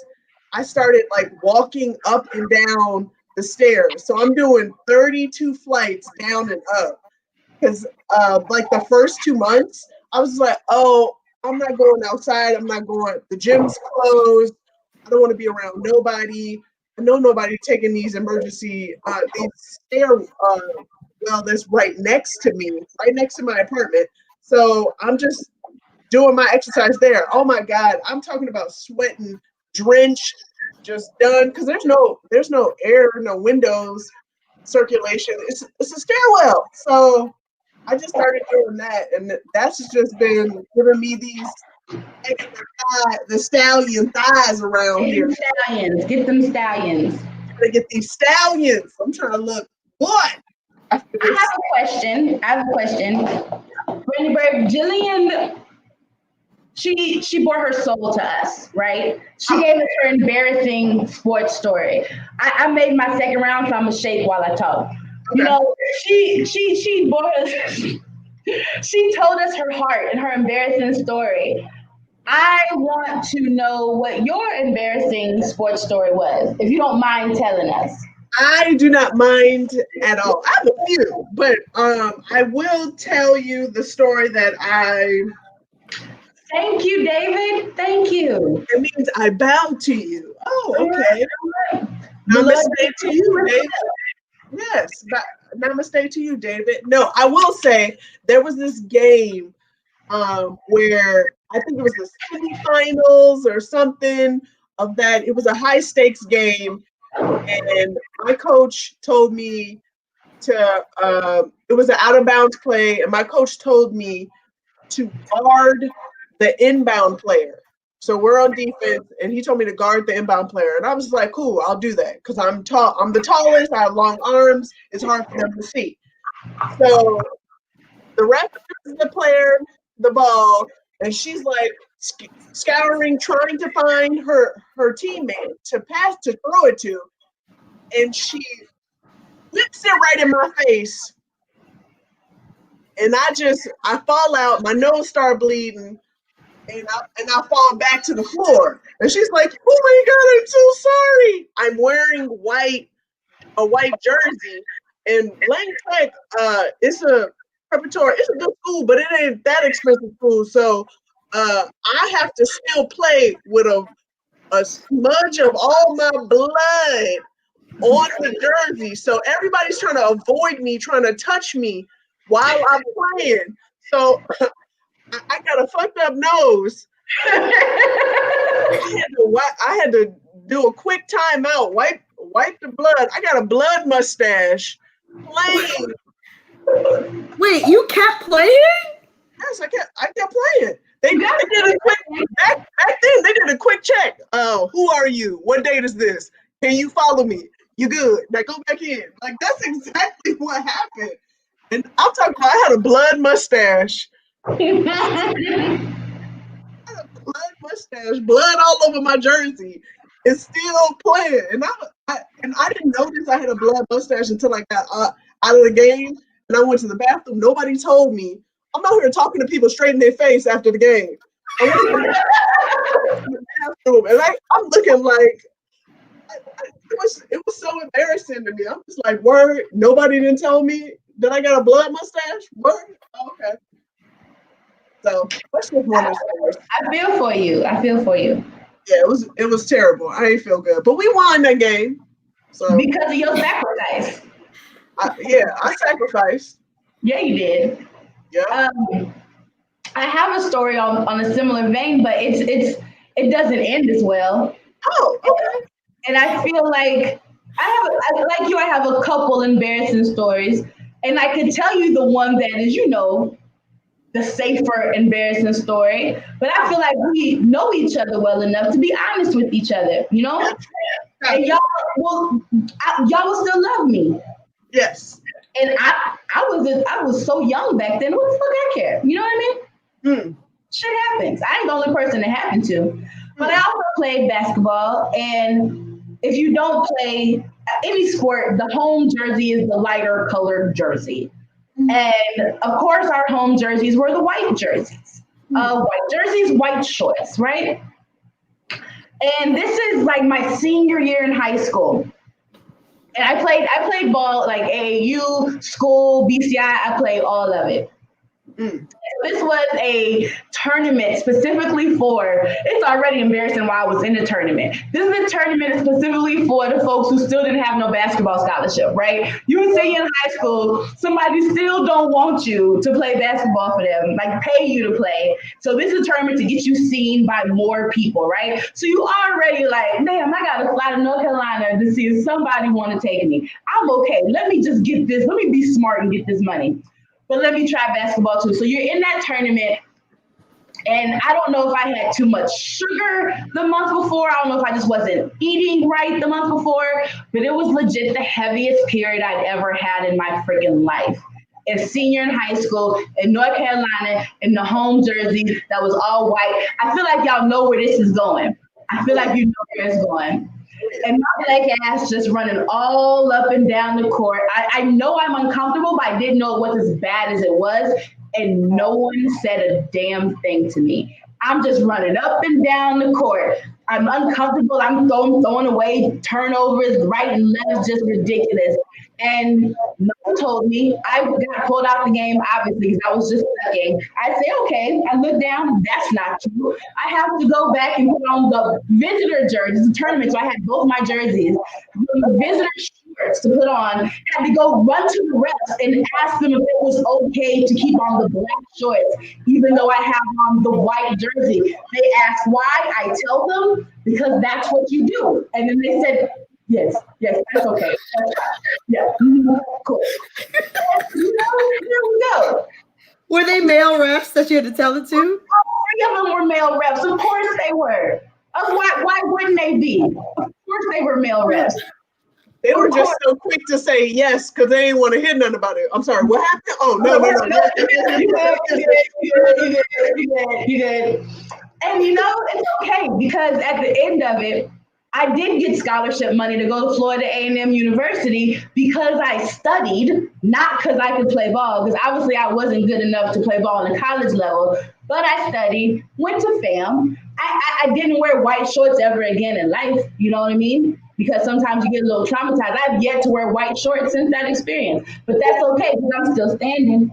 I started like walking up and down the stairs. So I'm doing 32 flights down and up. Because like the first 2 months, I was like, oh, I'm not going outside. I'm not going. The gym's closed. I don't want to be around nobody. I know nobody taking these emergency these stair well that's right next to me, right next to my apartment. So I'm just doing my exercise there. Oh my God, I'm talking about sweating, drenched, just done because there's no air, no windows, circulation. It's a stairwell. So I just started doing that, and that's just been giving me these extra the stallion thighs around here. Get them stallions. To get these stallions. I'm trying to look good. I have a question. Brandy Bird, Jillian, she brought her soul to us, right? She gave us her embarrassing sports story. I made my second round, so I'm gonna shake while I talk. Okay. You know, she brought us. She told us her heart and her embarrassing story. I want to know what your embarrassing sports story was, if you don't mind telling us. I do not mind at all. I have a few, but I will tell you the story that I. Thank you, David. Thank you. It means I bow to you. Oh, okay. Namaste to you, David. Yes, namaste to you, David. No, I will say there was this game where I think it was the semifinals or something of that. It was a high stakes game, and my coach told me to. It was an out of bounds play, and my coach told me to guard the inbound player. So we're on defense, and he told me to guard the inbound player, and I was like, "Cool, I'll do that because I'm tall. I'm the tallest. I have long arms. It's hard for them to see." So the ref gives the player the ball, and she's like scouring, trying to find her teammate to pass to throw it to, and she whips it right in my face, and I fall out. My nose started bleeding. And I fall back to the floor. And she's like, "Oh my God, I'm so sorry." I'm wearing a white jersey. And Lang Tech, it's a preparatory, it's a good school, but it ain't that expensive school. So I have to still play with a smudge of all my blood on the jersey. So everybody's trying to avoid me, trying to touch me while I'm playing. So I got a fucked up nose. I had to do a quick timeout, wipe the blood. I got a blood mustache. Playing. Wait, you kept playing? Yes, I kept playing. They did a quick back then. They did a quick check. Who are you? What date is this? Can you follow me? You good? Now go back in. Like that's exactly what happened. And I'm talking about I had a blood mustache. Blood mustache, blood all over my jersey. It's still playing, and I didn't notice I had a blood mustache until I got out of the game, and I went to the bathroom. Nobody told me. I'm out here talking to people straight in their face after the game. I went to the bathroom, and I'm looking like it was so embarrassing to me. I'm just like, word. Nobody didn't tell me that I got a blood mustache. Word. Oh, okay. So that's just one of the stories. I feel for you. I feel for you. Yeah, it was terrible. I ain't feel good, but we won that game. So Because of your sacrifice. I sacrificed. Yeah, you did. Yeah. I have a story on a similar vein, but it doesn't end as well. Oh, okay. And I feel like I have a couple embarrassing stories, and I can tell you the one that is, the safer embarrassing story. But I feel like we know each other well enough to be honest with each other, and y'all will still love me. Yes. And I was so young back then. What the fuck I care? You know what I mean? Shit happens. I ain't the only person it happened to. But I also played basketball, and if you don't play any sport, the home jersey is the lighter colored jersey. And of course, our home jerseys were the white jerseys. White jerseys, white shorts, right? And this is like my senior year in high school. And I played ball like AAU, school, BCI, I played all of it. This was a tournament specifically for, it's already embarrassing why I was in the tournament. This is a tournament specifically for the folks who still didn't have no basketball scholarship, right? You were sitting in high school, somebody still don't want you to play basketball for them, like pay you to play. So this is a tournament to get you seen by more people, right? So you already like, damn, I gotta fly to North Carolina to see if somebody wanna take me. I'm okay, let me just get this, let me be smart and get this money. But let me try basketball too. So you're in that tournament, and I don't know if I had too much sugar the month before. I don't know if I just wasn't eating right the month before, but it was legit the heaviest period I'd ever had in my freaking life. As senior in high school in North Carolina, in the home jersey that was all white. I feel like y'all know where this is going. I feel like you know where it's going. And my black ass just running all up and down the court. I know I'm uncomfortable, but I didn't know it was as bad as it was. And no one said a damn thing to me. I'm just running up and down the court. I'm uncomfortable. I'm throwing away turnovers right and left, just ridiculous. And no one told me. I got pulled out the game, obviously, because I was just sucking. I say, okay. I look down. That's not true. I have to go back and put on the visitor jerseys, the tournament. So I had both my jerseys, the visitor shorts to put on. Had to go run to the refs and ask them if it was okay to keep on the black shorts, even though I have on the white jersey. They asked why. I tell them because that's what you do. And then they said, yes, that's okay. That's yeah, cool. Here we go. Were they male refs that you had to tell it to? All 3 of them were male refs. Of course they were. Why wouldn't they be? Of course they were male refs. They were just so quick to say yes because they didn't want to hear nothing about it. I'm sorry, what happened? Oh, no. You did. And it's okay because at the end of it, I did get scholarship money to go to Florida A&M University because I studied, not because I could play ball, because obviously I wasn't good enough to play ball on the college level, but I studied, went to FAM. I didn't wear white shorts ever again in life, you know what I mean? Because sometimes you get a little traumatized. I've yet to wear white shorts since that experience, but that's okay because I'm still standing.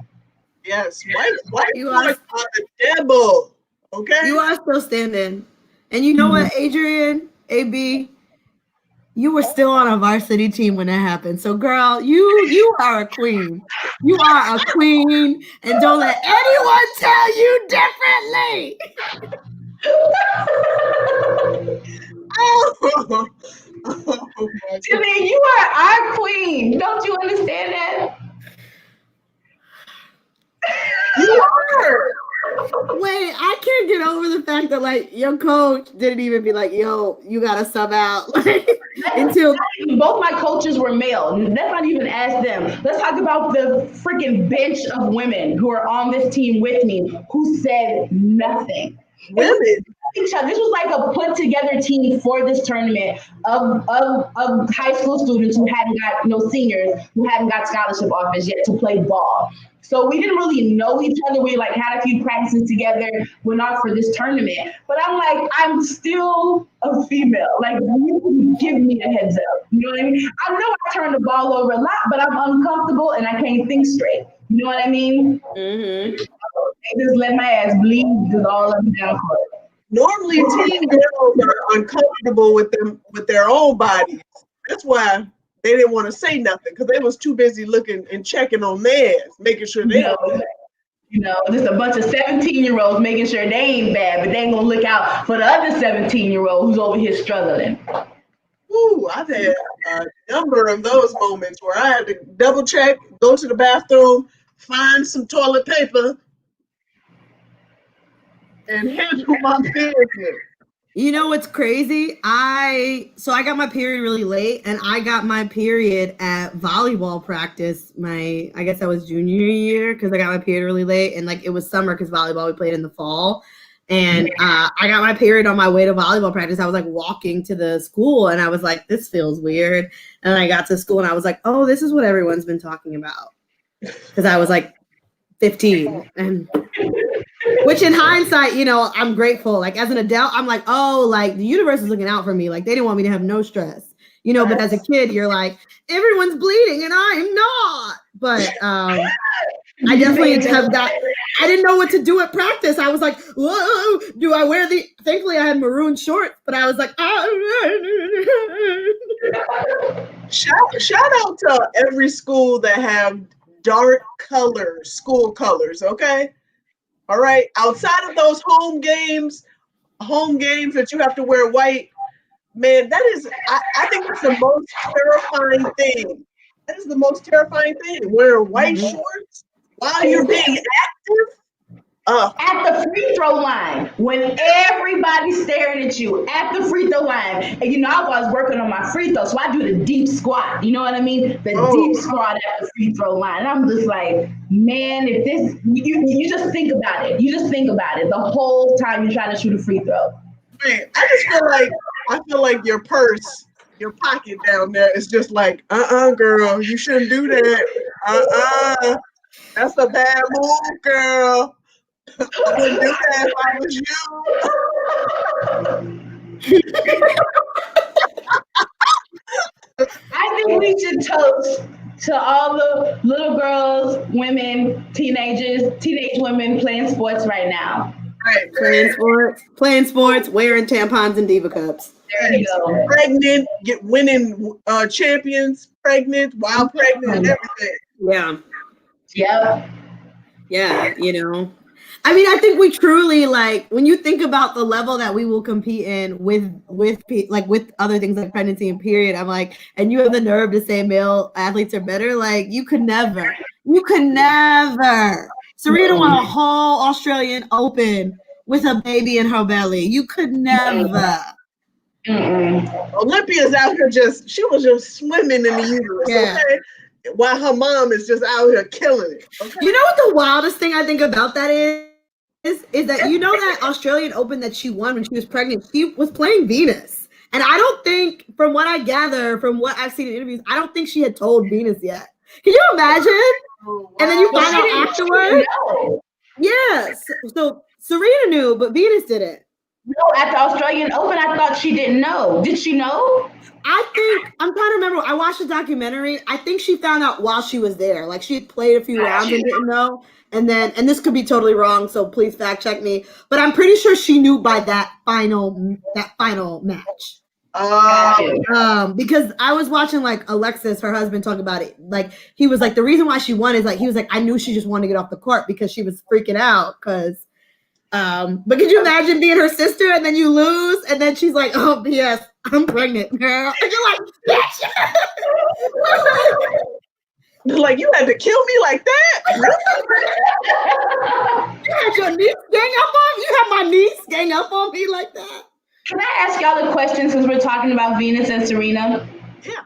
Yes, white shorts are the devil, okay? You are still standing. And you know what, Adrian? AB, you were still on a varsity team when that happened. So, girl, you are a queen. You are a queen, and don't let anyone tell you differently. Jimmy, you are our queen. Don't you understand that? You are. Wait, I can't get over the fact that like your coach didn't even be like, yo, you gotta sub out until both my coaches were male. Let's not even ask them. Let's talk about the freaking bench of women who are on this team with me who said nothing. Women. This was like a put together team for this tournament of high school students who hadn't got seniors who hadn't got scholarship offers yet to play ball. So we didn't really know each other. We like had a few practices together, went out for this tournament. But I'm like, I'm still a female. Like, you give me a heads up. You know what I mean? I know I turn the ball over a lot, but I'm uncomfortable and I can't think straight. You know what I mean? Mm-hmm. just let my ass bleed just all up and down court. Normally, teen girls are uncomfortable with their own bodies. That's why they didn't want to say nothing because they was too busy looking and checking on theirs, making sure they were good. Just a bunch of 17-year-olds making sure they ain't bad, but they ain't gonna look out for the other 17-year-old who's over here struggling. Ooh, I've had a number of those moments where I had to double check, go to the bathroom, find some toilet paper, and handle my business. You know what's crazy? I got my period really late, and I got my period at volleyball practice. I guess that was junior year because I got my period really late, and like it was summer because volleyball we played in the fall. And I got my period on my way to volleyball practice. I was like walking to the school, and I was like, "This feels weird." And I got to school, and I was like, "Oh, this is what everyone's been talking about," because I was like 15, and. Which in hindsight, I'm grateful. Like as an adult, I'm like, oh, like the universe is looking out for me. Like they didn't want me to have no stress, but as a kid, you're like, everyone's bleeding and I'm not. But I definitely I didn't know what to do at practice. I was like, whoa, do I wear thankfully I had maroon shorts, but I was like, Shout out to every school that have dark colors, school colors, okay? All right. Outside of those home games that you have to wear white, man, that is, I think that's the most terrifying thing. That is the most terrifying thing. Wearing white shorts while you're being active. At the free throw line, when everybody's staring at you at the free throw line, and I was working on my free throw, so I do the deep squat. You know what I mean? The deep squat at the free throw line. And I'm just like, man, if this, you just think about it. You just think about it the whole time you're trying to shoot a free throw. Man, I feel like your purse, your pocket down there is just like, girl, you shouldn't do that. That's a bad move, girl. I wouldn't do that if I was you. I think we should toast to all the little girls, women, teenage women playing sports right now. Right. Playing sports, wearing tampons and diva cups. There you go. Pregnant, winning champions, pregnant, while pregnant, and everything. Yeah. Yep. Yeah, I mean, I think we truly, like, when you think about the level that we will compete in with other things like pregnancy and period, I'm like, and you have the nerve to say male athletes are better, like, you could never. Serena won a whole Australian Open with a baby in her belly. You could never. Olympia's out here she was just swimming in the uterus, okay? While her mom is just out here killing it. Okay? You know what the wildest thing I think about that is that that Australian Open that she won when she was pregnant, she was playing Venus. And I don't think, from what I gather, from what I've seen in interviews, I don't think she had told Venus yet. Can you imagine? Oh, wow. And then you find out afterwards. Yes. So Serena knew, but Venus didn't. No, at the Australian Open, I thought she didn't know. Did she know? I'm trying to remember. I watched the documentary. I think she found out while she was there. Like she had played a few rounds and didn't know. And this could be totally wrong, so please fact check me. But I'm pretty sure she knew by that final match. Because I was watching like Alexis, her husband, talk about it. Like he was like, the reason why she won is like he was like, I knew she just wanted to get off the court because she was freaking out. But could you imagine being her sister and then you lose and then she's like, oh yes, I'm pregnant, girl. And you're like, bitch. Like, you had to kill me like that? You had your niece gang up on me? You had my niece gang up on me like that? Can I ask y'all a question since we're talking about Venus and Serena? Yeah.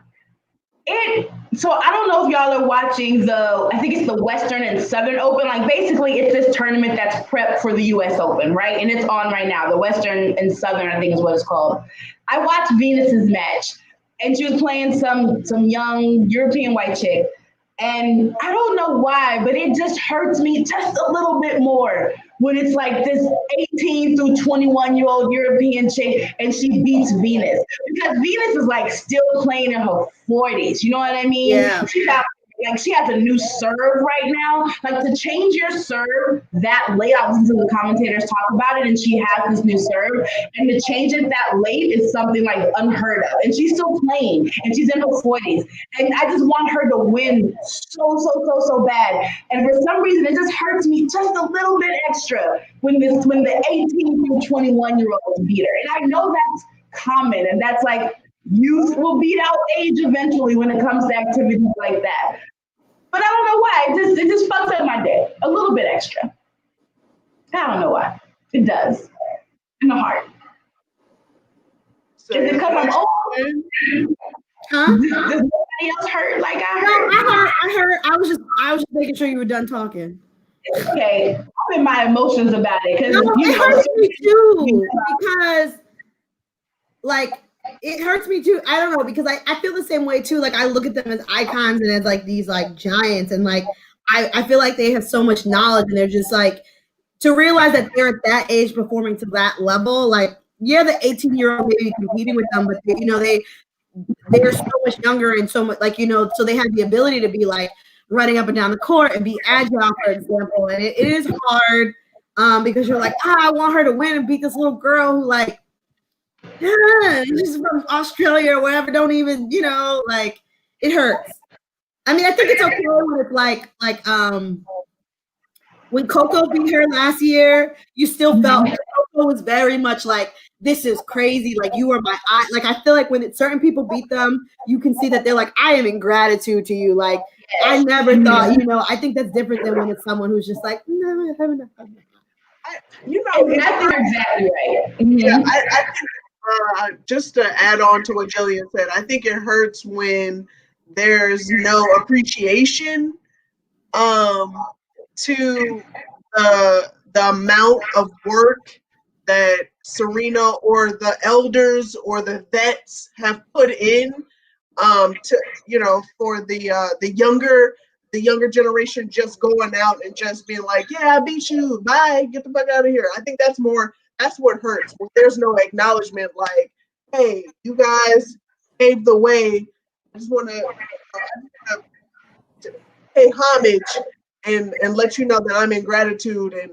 So I don't know if y'all are watching I think it's the Western and Southern Open. Like basically it's this tournament that's prepped for the US Open, right? And it's on right now. The Western and Southern, I think is what it's called. I watched Venus's match and she was playing some young European white chick. And I don't know why, but it just hurts me just a little bit more when it's like this 18 through 21-year-old European chick and she beats Venus. Because Venus is like still playing in her 40s. You know what I mean? Yeah. She's out like she has a new serve right now. Like to change your serve that late, I listen to the commentators talk about it, and she has this new serve, and to change it that late is something like unheard of. And she's still playing, and she's in her 40s, and I just want her to win so bad. And for some reason, it just hurts me just a little bit extra when the 18 through 21-year-olds beat her. And I know that's common, and that's like youth will beat out age eventually when it comes to activities like that. But I don't know why. It just fucks up my day a little bit extra. I don't know why. It does. In the heart. So Is it because I'm old? Huh? Does nobody else hurt like I heard? I heard. I was just making sure you were done talking. Okay, I'm in my emotions about it because No, it hurts me too because, like, it hurts me too. I don't know because I feel the same way too. Like I look at them as icons and as like these like giants, and like I feel like they have so much knowledge, and they're just like to realize that they're at that age performing to that level. Like, yeah, the 18-year-old maybe competing with them, but they're so much younger and so much like so they have the ability to be like running up and down the court and be agile, for example. And it is hard because you're like, I want her to win and beat this little girl who like, she's from Australia or whatever. Don't even, like it hurts. I mean, I think it's okay when it's like when Coco beat her last year, you still felt Coco was very much like, this is crazy. Like you are my eye. Like I feel like when certain people beat them, you can see that they're like, I am in gratitude to you. Like I never thought, I think that's different than when it's someone who's just like, no, I haven't. Exactly right. Yeah, I think just to add on to what Jillian said, I think it hurts when there's no appreciation to the amount of work that Serena or the elders or the vets have put in to for the younger generation just going out and just being like, yeah, I beat you, bye, get the fuck out of here. I think that's what hurts when there's no acknowledgement like, hey, you guys paved the way. I just want to pay homage and let you know that I'm in gratitude and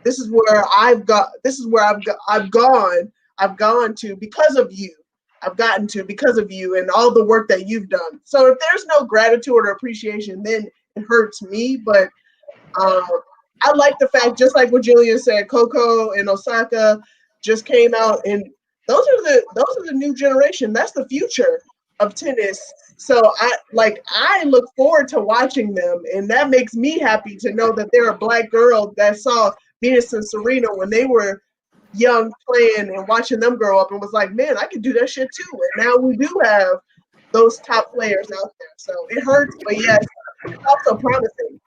this is where I've gone to because of you. I've gotten to because of you and all the work that you've done. So if there's no gratitude or appreciation, then it hurts me. But I like the fact, just like what Jillian said, Coco and Osaka just came out, and those are the new generation. That's the future of tennis. So I look forward to watching them, and that makes me happy to know that there are Black girls that saw Venus and Serena when they were young playing and watching them grow up and was like, man, I could do that shit too. And now we do have those top players out there. So it hurts, but yes, it's also promising.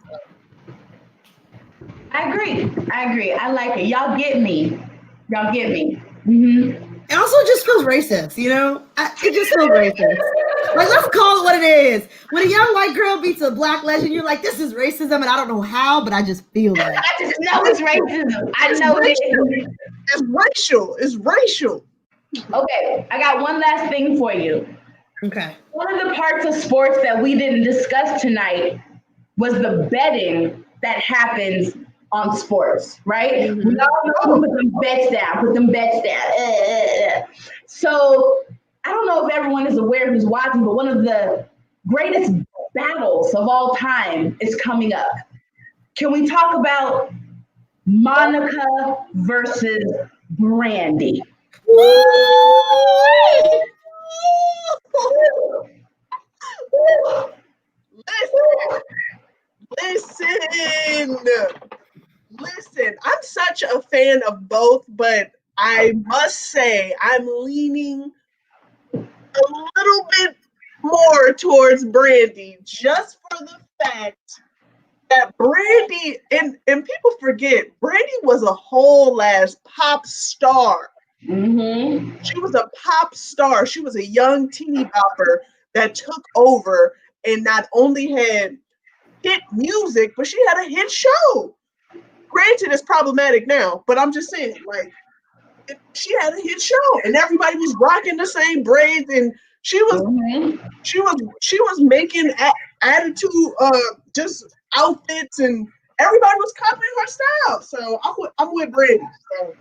I agree. I like it. Y'all get me. Mm-hmm. It also just feels racist, it just feels racist. Like, let's call it what it is. When a young white girl beats a Black legend, you're like, this is racism, and I don't know how, but I just feel it. I just know it's racism. I know it is. It's racial. Okay, I got one last thing for you. Okay. One of the parts of sports that we didn't discuss tonight was the betting that happens on sports, right? Mm-hmm. We all know put them bets down. So I don't know if everyone is aware who's watching, but one of the greatest battles of all time is coming up. Can we talk about Monica versus Brandy? Listen, I'm such a fan of both, but I must say I'm leaning a little bit more towards Brandy just for the fact that Brandy, and people forget, Brandy was a whole ass pop star. Mm-hmm. She was a pop star. She was a young teeny bopper that took over and not only had hit music, but she had a hit show. Granted, it's problematic now, but I'm just saying, like, she had a hit show, and everybody was rocking the same braids, and she was making attitude, just outfits, and everybody was copying her style. So I'm with Brandy. So.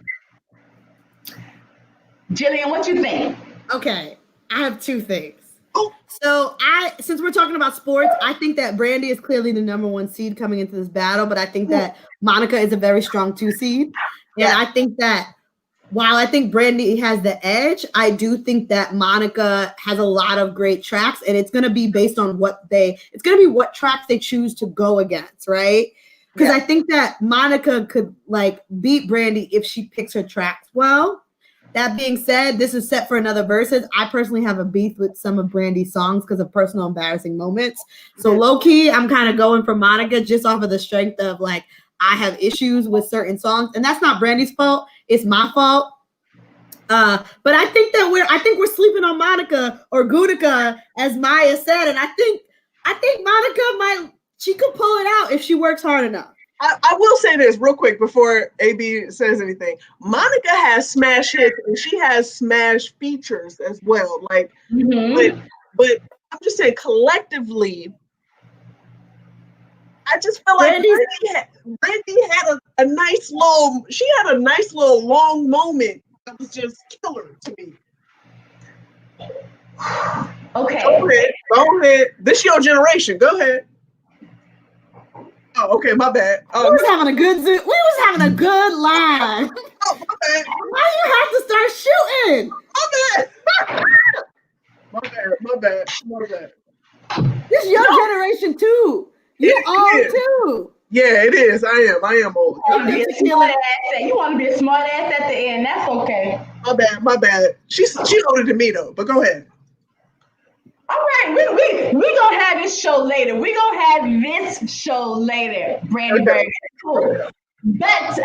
Jillian, what you think? Okay, I have two things. Oh. So since we're talking about sports, I think that Brandy is clearly the number 1 seed coming into this battle, but I think that Monica is a very strong 2 seed. And I think that while I think Brandy has the edge, I do think that Monica has a lot of great tracks, and it's going to be based on what tracks they choose to go against, right? Because I think that Monica could like beat Brandy if she picks her tracks well. That being said, this is set for another versus. I personally have a beef with some of Brandy's songs because of personal embarrassing moments. So low key, I'm kind of going for Monica just off of the strength of like, I have issues with certain songs, and that's not Brandy's fault. It's my fault. But I think that we're sleeping on Monica or Gutica, as Maya said, and I think Monica she could pull it out if she works hard enough. I will say this real quick before AB says anything. Monica has smash hits and she has smash features as well. Like, but I'm just saying collectively, I just feel like Brandy had a nice little long moment that was just killer to me. Okay. Go ahead. This your generation. Go ahead. Oh, okay, my bad. We was having a good line. Oh, my bad. Why you have to start shooting? My bad. This your generation too. You old too. Yeah, it is. I am old. You want to be a smart ass at the end. That's okay. My bad. She's older than me though, but go ahead. All right, we gonna have this show later. Brandy Berg. Cool. But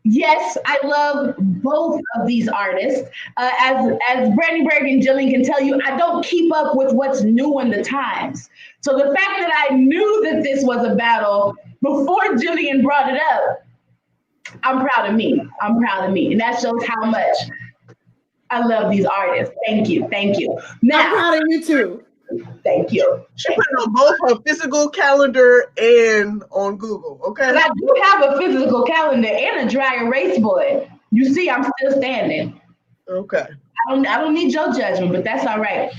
yes, I love both of these artists. As Brandy Berg and Jillian can tell you, I don't keep up with what's new in the times. So the fact that I knew that this was a battle before Jillian brought it up, I'm proud of me. And that shows how much I love these artists. Thank you. Now, I'm proud of you too. Thank you. She put it on both her physical calendar and on Google, okay? But I do have a physical calendar and a dry erase board. You see, I'm still standing. Okay. I don't need your judgment, but that's all right.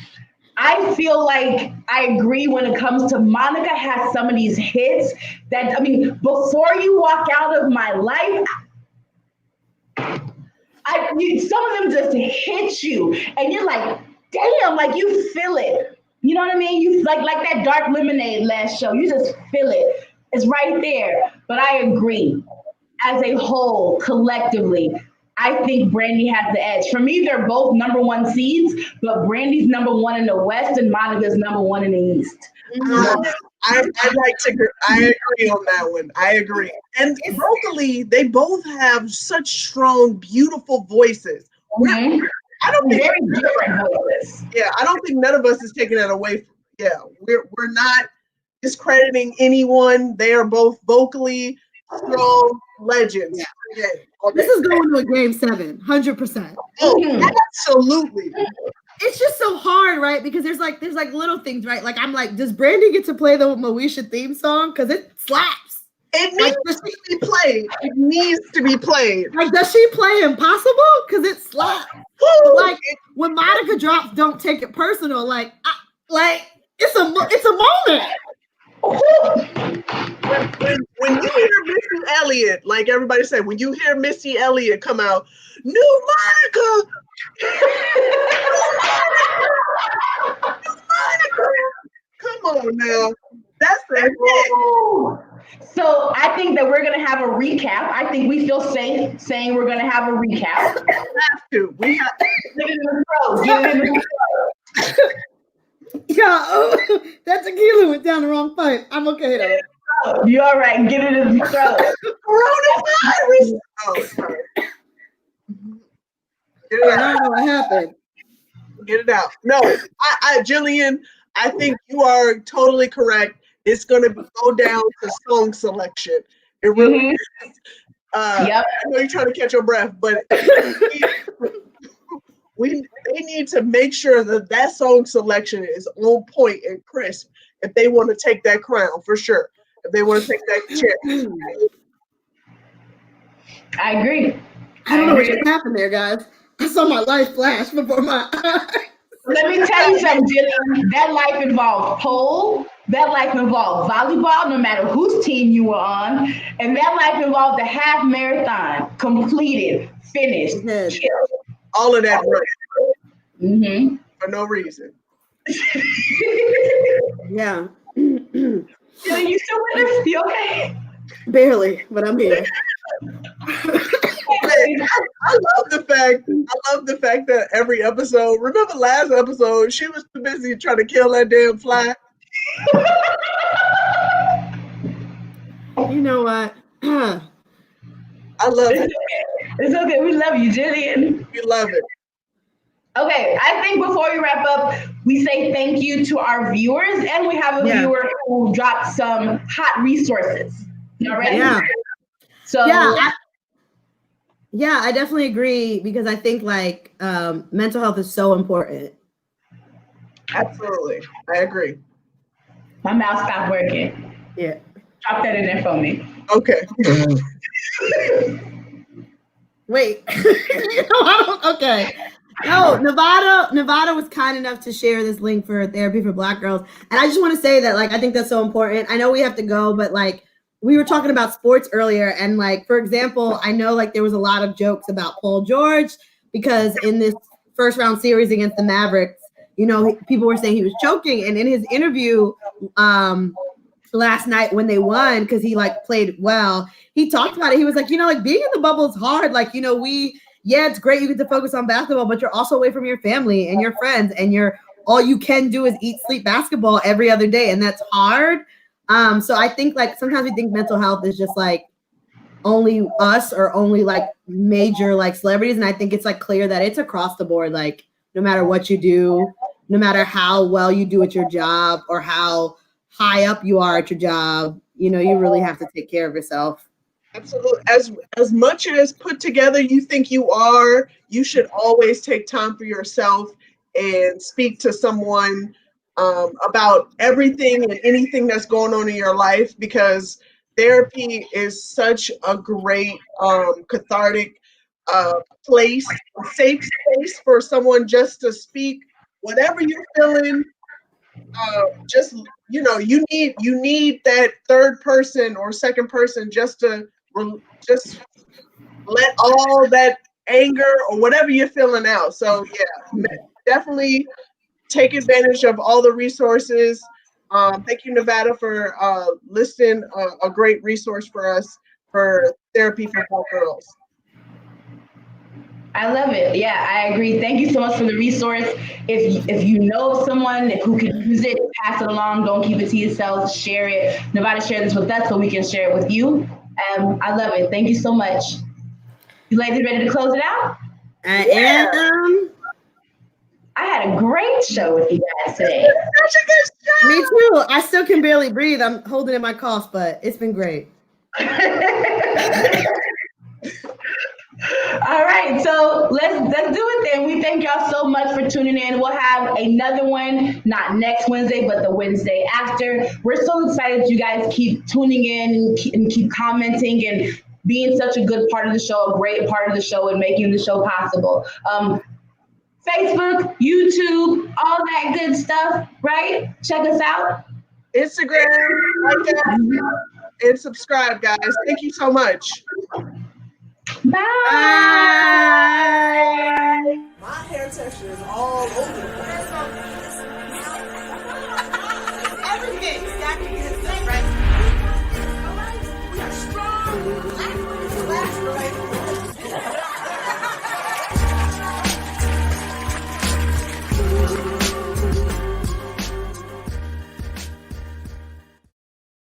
I feel like I agree when it comes to Monica has some of these hits that, before you walk out of my life, some of them just hit you and you're like, damn, like you feel it. You know what I mean? You like that Dark Lemonade last show. You just feel it. It's right there. But I agree. As a whole, collectively, I think Brandy has the edge. For me, they're both number 1 seeds, but Brandy's number 1 in the West and Monica's number 1 in the East. I agree on that one. I agree. And vocally, they both have such strong, beautiful voices. Mm-hmm. I don't think very different voices. Yeah, I don't think none of us is taking that away. We're not discrediting anyone. They are both vocally strong legends. Yeah. This is going to a game 7, 100%. Oh, absolutely. It's just so hard, right? Because there's like little things, right? Like I'm like, does Brandy get to play the Moesha theme song? Because it slaps. It needs to be played. It needs to be played. Like, does she play Impossible? Because it slaps. Like when Monica drops, don't take it personal. Like it's a moment. When you hear Missy Elliott, like everybody said, when you hear Missy Elliott come out, new Monica. Come on now. That's it. So I think that we're going to have a recap. I think we feel safe saying we're going to have a recap. We have to. We have to. Get it in the throat. Get it in the throat. Yeah, that tequila went down the wrong pipe. I'm okay though. You all right? Get it in the throat. Coronavirus. Oh, sorry. Get it out. I don't know what happened. Get it out. No, Jillian, I think you are totally correct. It's going to go down to song selection. It really is. Yep. I know you're trying to catch your breath, but they need to make sure that song selection is on point and crisp. if they want to take that crown, for sure. If they want to take that chair. I agree. I don't know what just happened there, guys. I saw my life flash before my eyes. Let me tell you something, Jillian. That life involved pole. That life involved volleyball, no matter whose team you were on. And that life involved the half marathon, completed, finished, killed. All of that Mm-hmm. for no reason. Yeah. Jillian, you still with us? You okay? Barely, but I'm here. I love the fact that every episode, remember last episode, she was too busy trying to kill that damn fly. You know what? I love it. It's okay. We love you, Jillian. We love it. Okay, I think before we wrap up, we say thank you to our viewers, and we have a viewer who dropped some hot resources. Y'all ready? Yeah. So I definitely agree, because I think like mental health is so important. Absolutely. I agree. My mouth stopped working. Yeah. Drop that in there for me. Okay. Wait. Okay. No, Nevada was kind enough to share this link for Therapy for Black Girls. And I just want to say that, like, I think that's so important. I know we have to go, but like, we were talking about sports earlier. And like, for example, I know like there was a lot of jokes about Paul George, because in this first round series against the Mavericks, you know, people were saying he was choking. And in his interview last night when they won, because he like played well, he talked about it. He was like, you know, like being in the bubble is hard. Like, you know, it's great you get to focus on basketball, but you're also away from your family and your friends, and all you can do is eat, sleep basketball every other day. And that's hard. So I think like sometimes we think mental health is just like only us or only like major like celebrities. And I think it's like clear that it's across the board. Like no matter what you do, no matter how well you do at your job or how high up you are at your job, you know, you really have to take care of yourself. Absolutely. As much as put together you think you are, you should always take time for yourself and speak to someone about everything and anything that's going on in your life, because therapy is such a great cathartic place, a safe space for someone just to speak whatever you're feeling. Just, you know, you need that third person or second person just to just let all that anger or whatever you're feeling out. So yeah, definitely take advantage of all the resources. Thank you, Nevada, for listing a great resource for us for Therapy for Black Girls. I love it. Yeah, I agree. Thank you so much for the resource. If you know of someone who could use it, pass it along. Don't keep it to yourself. Share it. Nevada, share this with us so we can share it with you. I love it. Thank you so much. You ladies ready to close it out? I am. I had a great show with you guys today. Such a good show. Me too. I still can barely breathe. I'm holding in my cough, but it's been great. All right, so let's do it then. We thank y'all so much for tuning in. We'll have another one, not next Wednesday, but the Wednesday after. We're so excited you guys keep tuning in and keep commenting and being such a good part of the show, a great part of the show, and making the show possible. Facebook, YouTube, all that good stuff, right? Check us out. Instagram, like that, and subscribe, guys. Thank you so much. Bye.